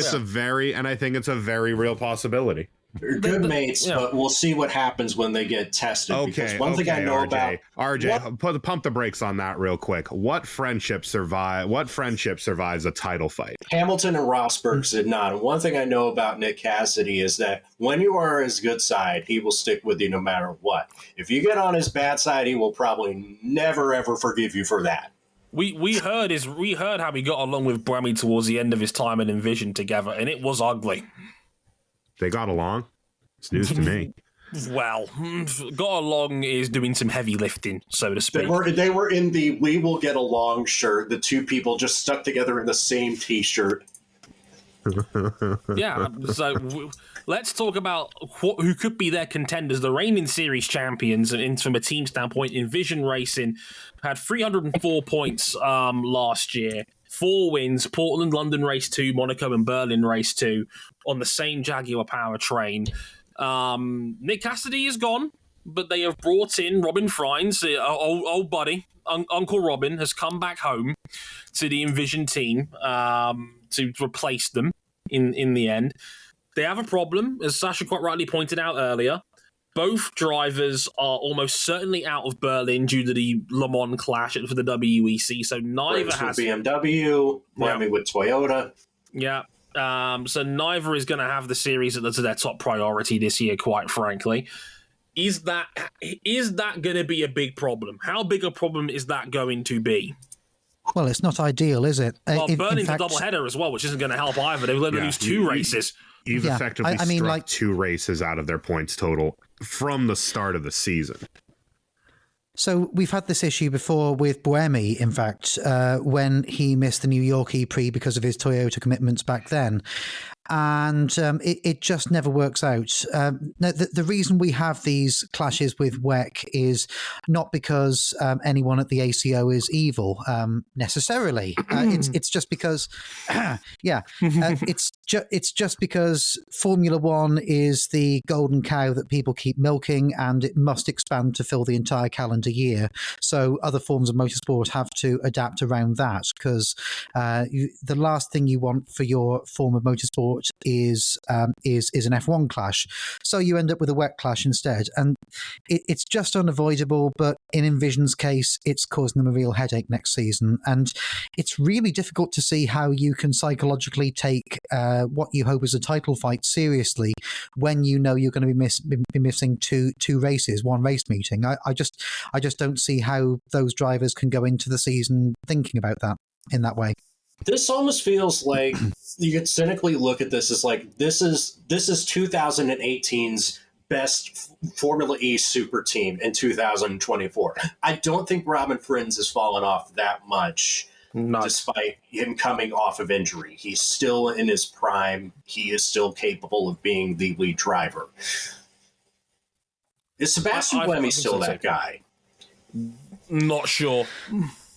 B: it's a very real possibility.
C: They're good mates,
A: yeah.
C: but we'll see what happens when they get tested. because
B: Okay,
C: one thing I know about
B: RJ, pump the brakes on that real quick. What friendship survives a title fight?
C: Hamilton and Rosberg did not. And one thing I know about Nick Cassidy is that when you are his good side, he will stick with you no matter what. If you get on his bad side, he will probably never ever forgive you for that.
A: We heard how he got along with Bremy towards the end of his time in Envision together, and it was ugly.
B: They got along? It's news to me.
A: Well, got along is doing some heavy lifting, so to speak.
C: They were in the "We Will Get Along" shirt. The two people just stuck together in the same T-shirt.
A: Yeah, so let's talk about who could be their contenders. The reigning series champions, and from a team standpoint, Envision Racing had 304 points last year. 4 wins, Portland, London Race 2, Monaco and Berlin Race 2 on the same Jaguar powertrain. Nick Cassidy is gone, but they have brought in Robin Frines, old buddy. Uncle Robin has come back home to the Envision team to replace them in the end. They have a problem, as Sascha quite rightly pointed out earlier. Both drivers are almost certainly out of Berlin due to the Le Mans clash for the WEC, so neither
C: Braves
A: has...
C: with BMW, Miami with Toyota.
A: Yeah. So neither is going to have the series as their top priority this year, quite frankly. Is that going to be a big problem? How big a problem is that going to be?
D: Well, it's not ideal, is it?
A: Well,
D: In
A: Berlin's
D: fact,
A: a doubleheader as well, which isn't going to help either. They've let them lose 2 races.
B: You've
D: Yeah,
B: effectively
D: I mean,
B: struck
D: like-
B: 2 races out of their points total from the start of the season.
D: So we've had this issue before with Buemi, in fact, when he missed the New York E-Prix because of his Toyota commitments back then. And it just never works out. Now, the reason we have these clashes with WEC is not because anyone at the ACO is evil necessarily. It's just because, it's just because Formula One is the golden cow that people keep milking, and it must expand to fill the entire calendar year. So other forms of motorsport have to adapt around that, because the last thing you want for your form of motorsport is an F1 clash. So you end up with a WEC clash instead, and it's just unavoidable. But in Envision's case, it's causing them a real headache next season, and it's really difficult to see how you can psychologically take what you hope is a title fight seriously when you know you're going to be missing two races, 1 race meeting. I just don't see how those drivers can go into the season thinking about that in that way.
C: This almost feels like you could cynically look at this as like this is 2018's best Formula E super team in 2024. I don't think Robin Frins has fallen off that much, despite him coming off of injury. He's still in his prime. He is still capable of being the lead driver. Is Sebastian Buemi still that guy?
A: Not sure.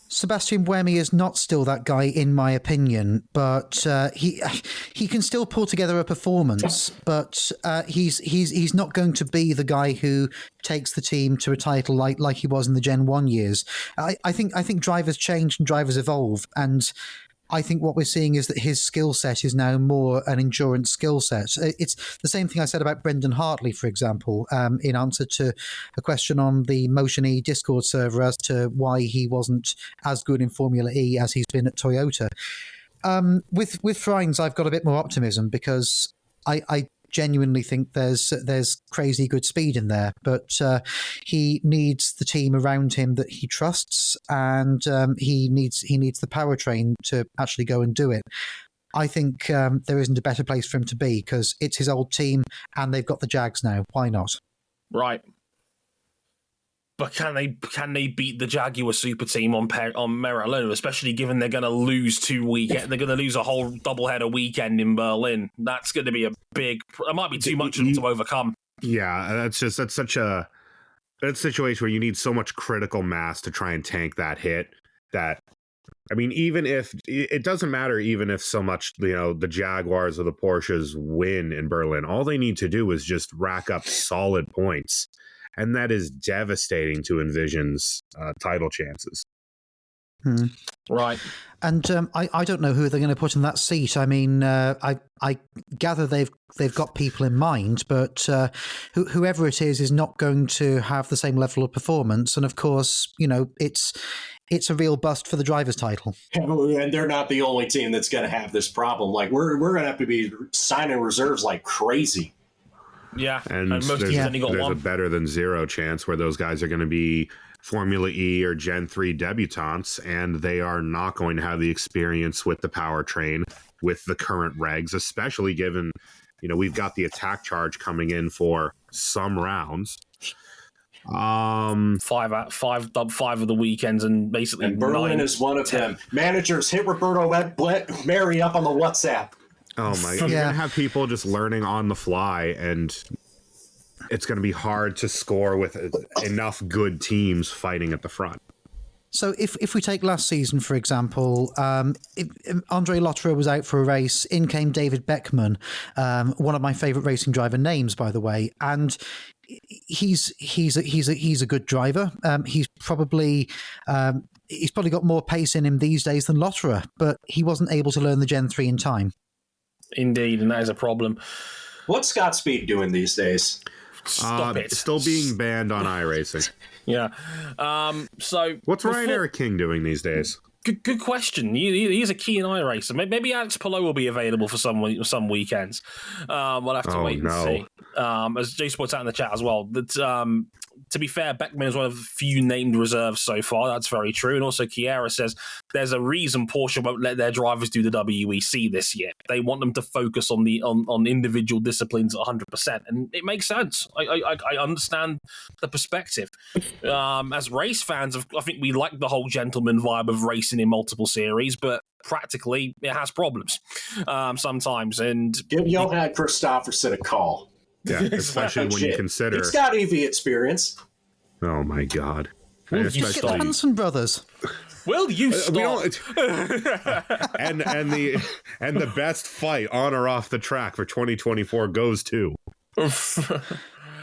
D: Sebastian Buemi is not still that guy, in my opinion, but he can still pull together a performance. But he's not going to be the guy who takes the team to a title like he was in the Gen 1 years. I think drivers change and drivers evolve, and I think what we're seeing is that his skill set is now more an endurance skill set. It's the same thing I said about Brendan Hartley, for example, in answer to a question on the Motion E Discord server as to why he wasn't as good in Formula E as he's been at Toyota. With Frines, I've got a bit more optimism, because I genuinely think there's crazy good speed in there, but he needs the team around him that he trusts, and he needs the powertrain to actually go and do it. I think there isn't a better place for him to be, because it's his old team and they've got the Jags now. Why not?
A: Right. But can they beat the Jaguar super team on merit alone, especially given they're going to lose 2 weekends? They're going to lose a whole doubleheader weekend in Berlin. That's going to be a big... It might be too much for them to overcome.
B: Yeah, that's such a it's a situation where you need so much critical mass to try and tank that hit that, I mean, even if it doesn't matter, even if so much, the Jaguars or the Porsches win in Berlin, all they need to do is just rack up solid points. And that is devastating to Envision's title chances.
A: Right.
D: And I don't know who they're going to put in that seat. I mean, I gather they've got people in mind, but whoever it is not going to have the same level of performance. And of course, it's a real bust for the driver's title.
C: And they're not the only team that's going to have this problem. Like we're going to have to be signing reserves like crazy.
A: Yeah,
B: and
A: most
B: there's,
A: only got
B: there's
A: one.
B: a better than zero chance where those guys are going to be Formula E or Gen 3 debutantes, and they are not going to have the experience with the powertrain with the current regs, especially given, we've got the attack charge coming in for some rounds.
A: 5 of the weekends, and basically
C: and Berlin
A: 9,
C: is one of
A: 10.
C: them. Managers, hit Roberto Mary up on the WhatsApp.
B: Oh my! You're gonna have people just learning on the fly, and it's going to be hard to score with enough good teams fighting at the front.
D: So if we take last season, for example, Andre Lotterer was out for a race. In came David Beckman, one of my favourite racing driver names, by the way, and he's a good driver. He's probably got more pace in him these days than Lotterer, but he wasn't able to learn the Gen 3 in time.
A: Indeed, and that is a problem.
C: What's Scott Speed doing these days?
A: Stop it.
B: Still being banned on iRacing.
A: Yeah. So
B: what's Ryan Eric King doing these days?
A: Good question. He's a keen iRacer. Maybe Alex Palou will be available for some weekends. We'll have to wait and see. As Jay Sports out in the chat as well. That to be fair, Beckman is one of the few named reserves so far. That's very true. And also, Kiera says there's a reason Porsche won't let their drivers do the WEC this year. They want them to focus on the individual disciplines 100%, and it makes sense. I understand the perspective. As race fans, I think we like the whole gentleman vibe of racing in multiple series, but practically it has problems sometimes. And
C: give Johan Christopherson a call.
B: Yeah, especially when you consider
C: he's got EV experience.
B: Oh my God!
D: Get the Hanson brothers.
A: Will you stop?
B: and the best fight on or off the track for 2024 goes to.
C: Okay.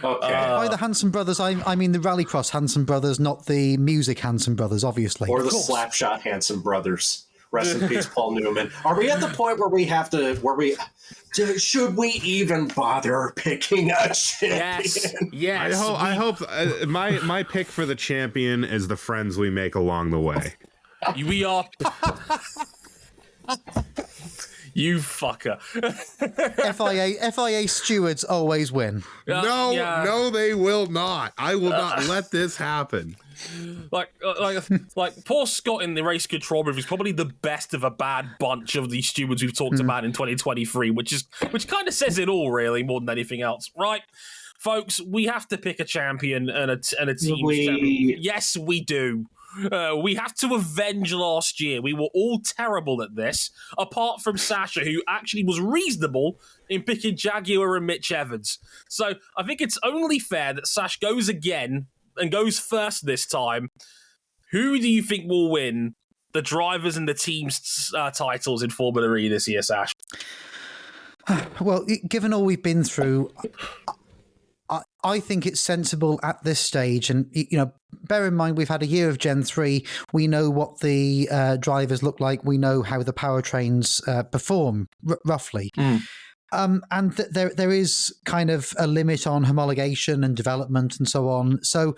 D: By the Hanson brothers, I mean the Rallycross Hanson brothers, not the music Hanson brothers, obviously.
C: Or the Slapshot Hanson brothers. Rest in peace, Paul Newman. Are we at the point where we have to? Should we even bother picking a champion?
A: Yes.
B: I hope my pick for the champion is the friends we make along the way.
A: We are. You fucker.
D: FIA stewards always win.
B: No, they will not. I will not let this happen.
A: Like poor Scott in the race control room is probably the best of a bad bunch of these stewards we've talked about in 2023, which kind of says it all, really, more than anything else, right? Folks, we have to pick a champion and a team champion. Yes, we do. We have to avenge last year. We were all terrible at this, apart from Sasha, who actually was reasonable in picking Jaguar and Mitch Evans. So I think it's only fair that Sash goes again and goes first this time. Who do you think will win the drivers and the team's titles in Formula E this year, Sash?
D: Well, given all we've been through, I think it's sensible at this stage, and bear in mind we've had a year of Gen 3. We know what the drivers look like. We know how the powertrains perform roughly. And there is kind of a limit on homologation and development and so on. So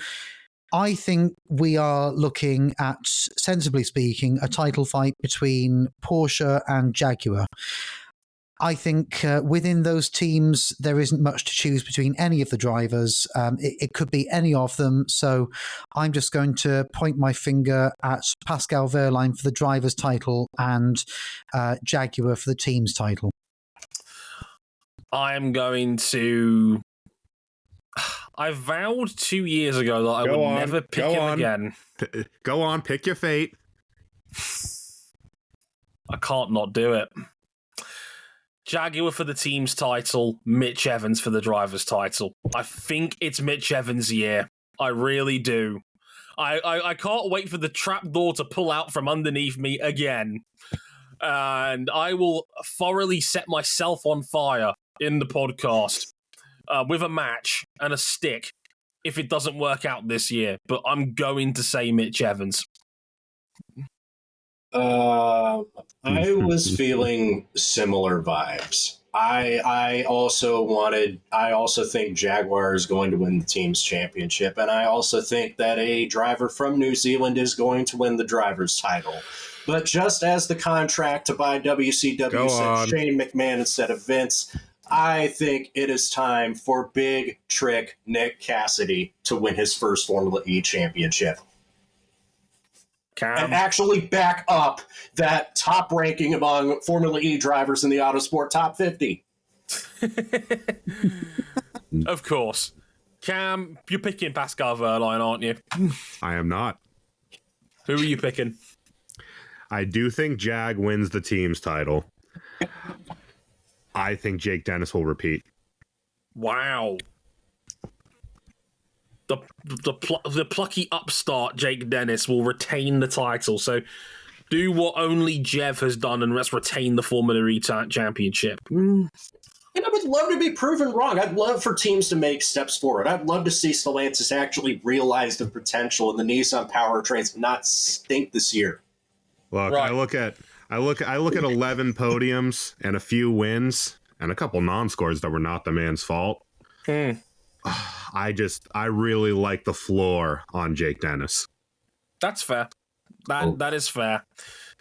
D: I think we are looking at, sensibly speaking, a title fight between Porsche and Jaguar. I think within those teams, there isn't much to choose between any of the drivers. It could be any of them. So I'm just going to point my finger at Pascal Wehrlein for the driver's title and Jaguar for the team's title.
A: I am going to... I vowed 2 years ago that I would never pick him again.
B: Go on, pick your fate.
A: I can't not do it. Jaguar for the team's title, Mitch Evans for the driver's title. I think it's Mitch Evans' year. I really do. I can't wait for the trapdoor to pull out from underneath me again. And I will thoroughly set myself on fire in the podcast with a match and a stick if it doesn't work out this year. But I'm going to say Mitch Evans.
C: I was feeling similar vibes. I also think Jaguar is going to win the team's championship, and I also think that a driver from New Zealand is going to win the driver's title. But just as the contract to buy WCW said Shane McMahon instead of Vince, I think it is time for Big Trick Nick Cassidy to win his first Formula E championship. And actually back up that top ranking among Formula E drivers in the Autosport Top 50.
A: Of course. Cam, you're picking Pascal Wehrlein, aren't you?
B: I am not.
A: Who are you picking?
B: I do think Jag wins the team's title. I think Jake Dennis will repeat.
A: Wow. The plucky upstart Jake Dennis will retain the title. So do what only Jev has done and let's retain the Formula E championship.
C: And I would love to be proven wrong. I'd love for teams to make steps forward. I'd love to see Stellantis actually realize the potential in the Nissan powertrains not stink this year.
B: Look,
A: right.
B: I look at 11 podiums and a few wins and a couple non-scores that were not the man's fault. I really like the floor on Jake Dennis.
A: That's fair. That is fair.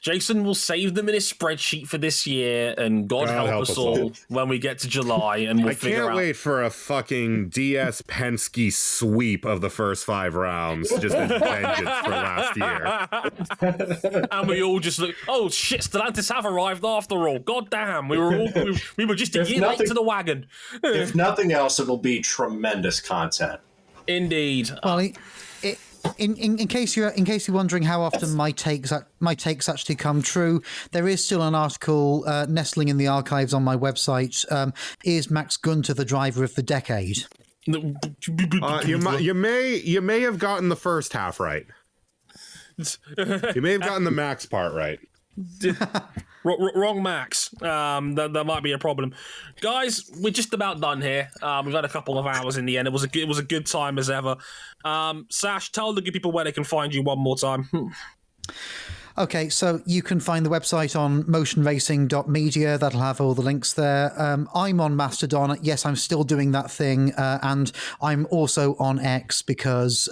A: Jason will save them in his spreadsheet for this year, and God help us all when we get to July, and we'll figure out. I can't
B: wait for a fucking DS Penske sweep of the first 5 rounds, just as vengeance for last year.
A: And we all just look, oh shit, Stellantis have arrived after all. God damn, we were just a year late to the wagon.
C: If nothing else, it'll be tremendous content.
A: Indeed.
D: Well, in case you're wondering how often my takes actually come true, there is still an article nestling in the archives on my website. Is Max Gunter the driver of the decade?
B: You may have gotten the first half right. You may have gotten the Max part right.
A: Wrong Max. That might be a problem, guys. We're just about done here. We've had a couple of hours in the end. It was a good time as ever. Sash, tell the good people where they can find you one more time.
D: Okay, so you can find the website on motionracing.media. That'll have all the links there. I'm on Mastodon. Yes, I'm still doing that thing. And I'm also on X because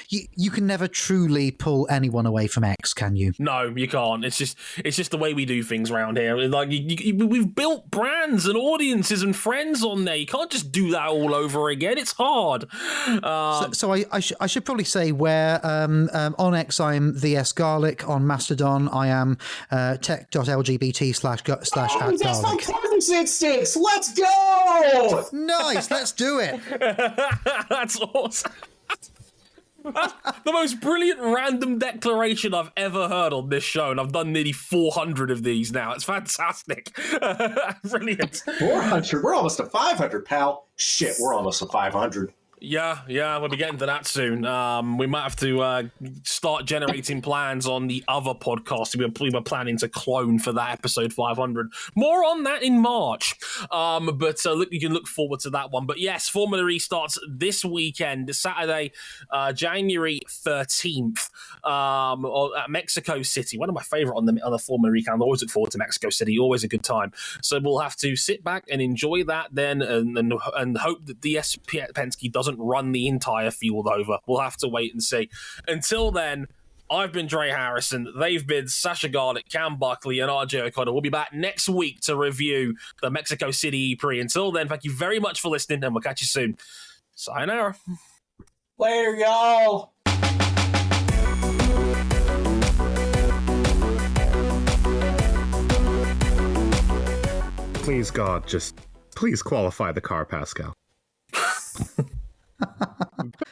D: you can never truly pull anyone away from X, can you?
A: No, you can't. It's just the way we do things around here. Like we've built brands and audiences and friends on there. You can't just do that all over again. It's hard.
D: So I should probably say where on X I'm VS Garlick. On Mastodon I am tech.lgbt/@garlick.
C: That's my presence instincts. Let's go.
D: Nice, let's do it.
A: That's awesome. That's the most brilliant random declaration I've ever heard on this show, and I've done nearly 400 of these now. It's fantastic. Brilliant.
C: 400? We're almost to 500, pal. Shit, we're almost to 500.
A: Yeah, we'll be getting to that soon. We might have to start generating plans on the other podcast we were planning to clone for that episode 500. More on that in March. But you can look forward to that one. But yes, Formula E starts this weekend, Saturday, January 13th, at Mexico City. One of my favorite on the Formula E calendar. I always look forward to Mexico City. Always a good time. So we'll have to sit back and enjoy that then, and hope that DS Penske doesn't run the entire field over. We'll have to wait and see. Until then, I've been Dre Harrison. They've been Sascha Garlick, Cam Buckley, and RJ O'Connor. We'll be back next week to review the Mexico City E-Prix. Until then, thank you very much for listening, and we'll catch you soon. Sayonara.
C: Later, y'all.
B: Please, God, please qualify the car, Pascal.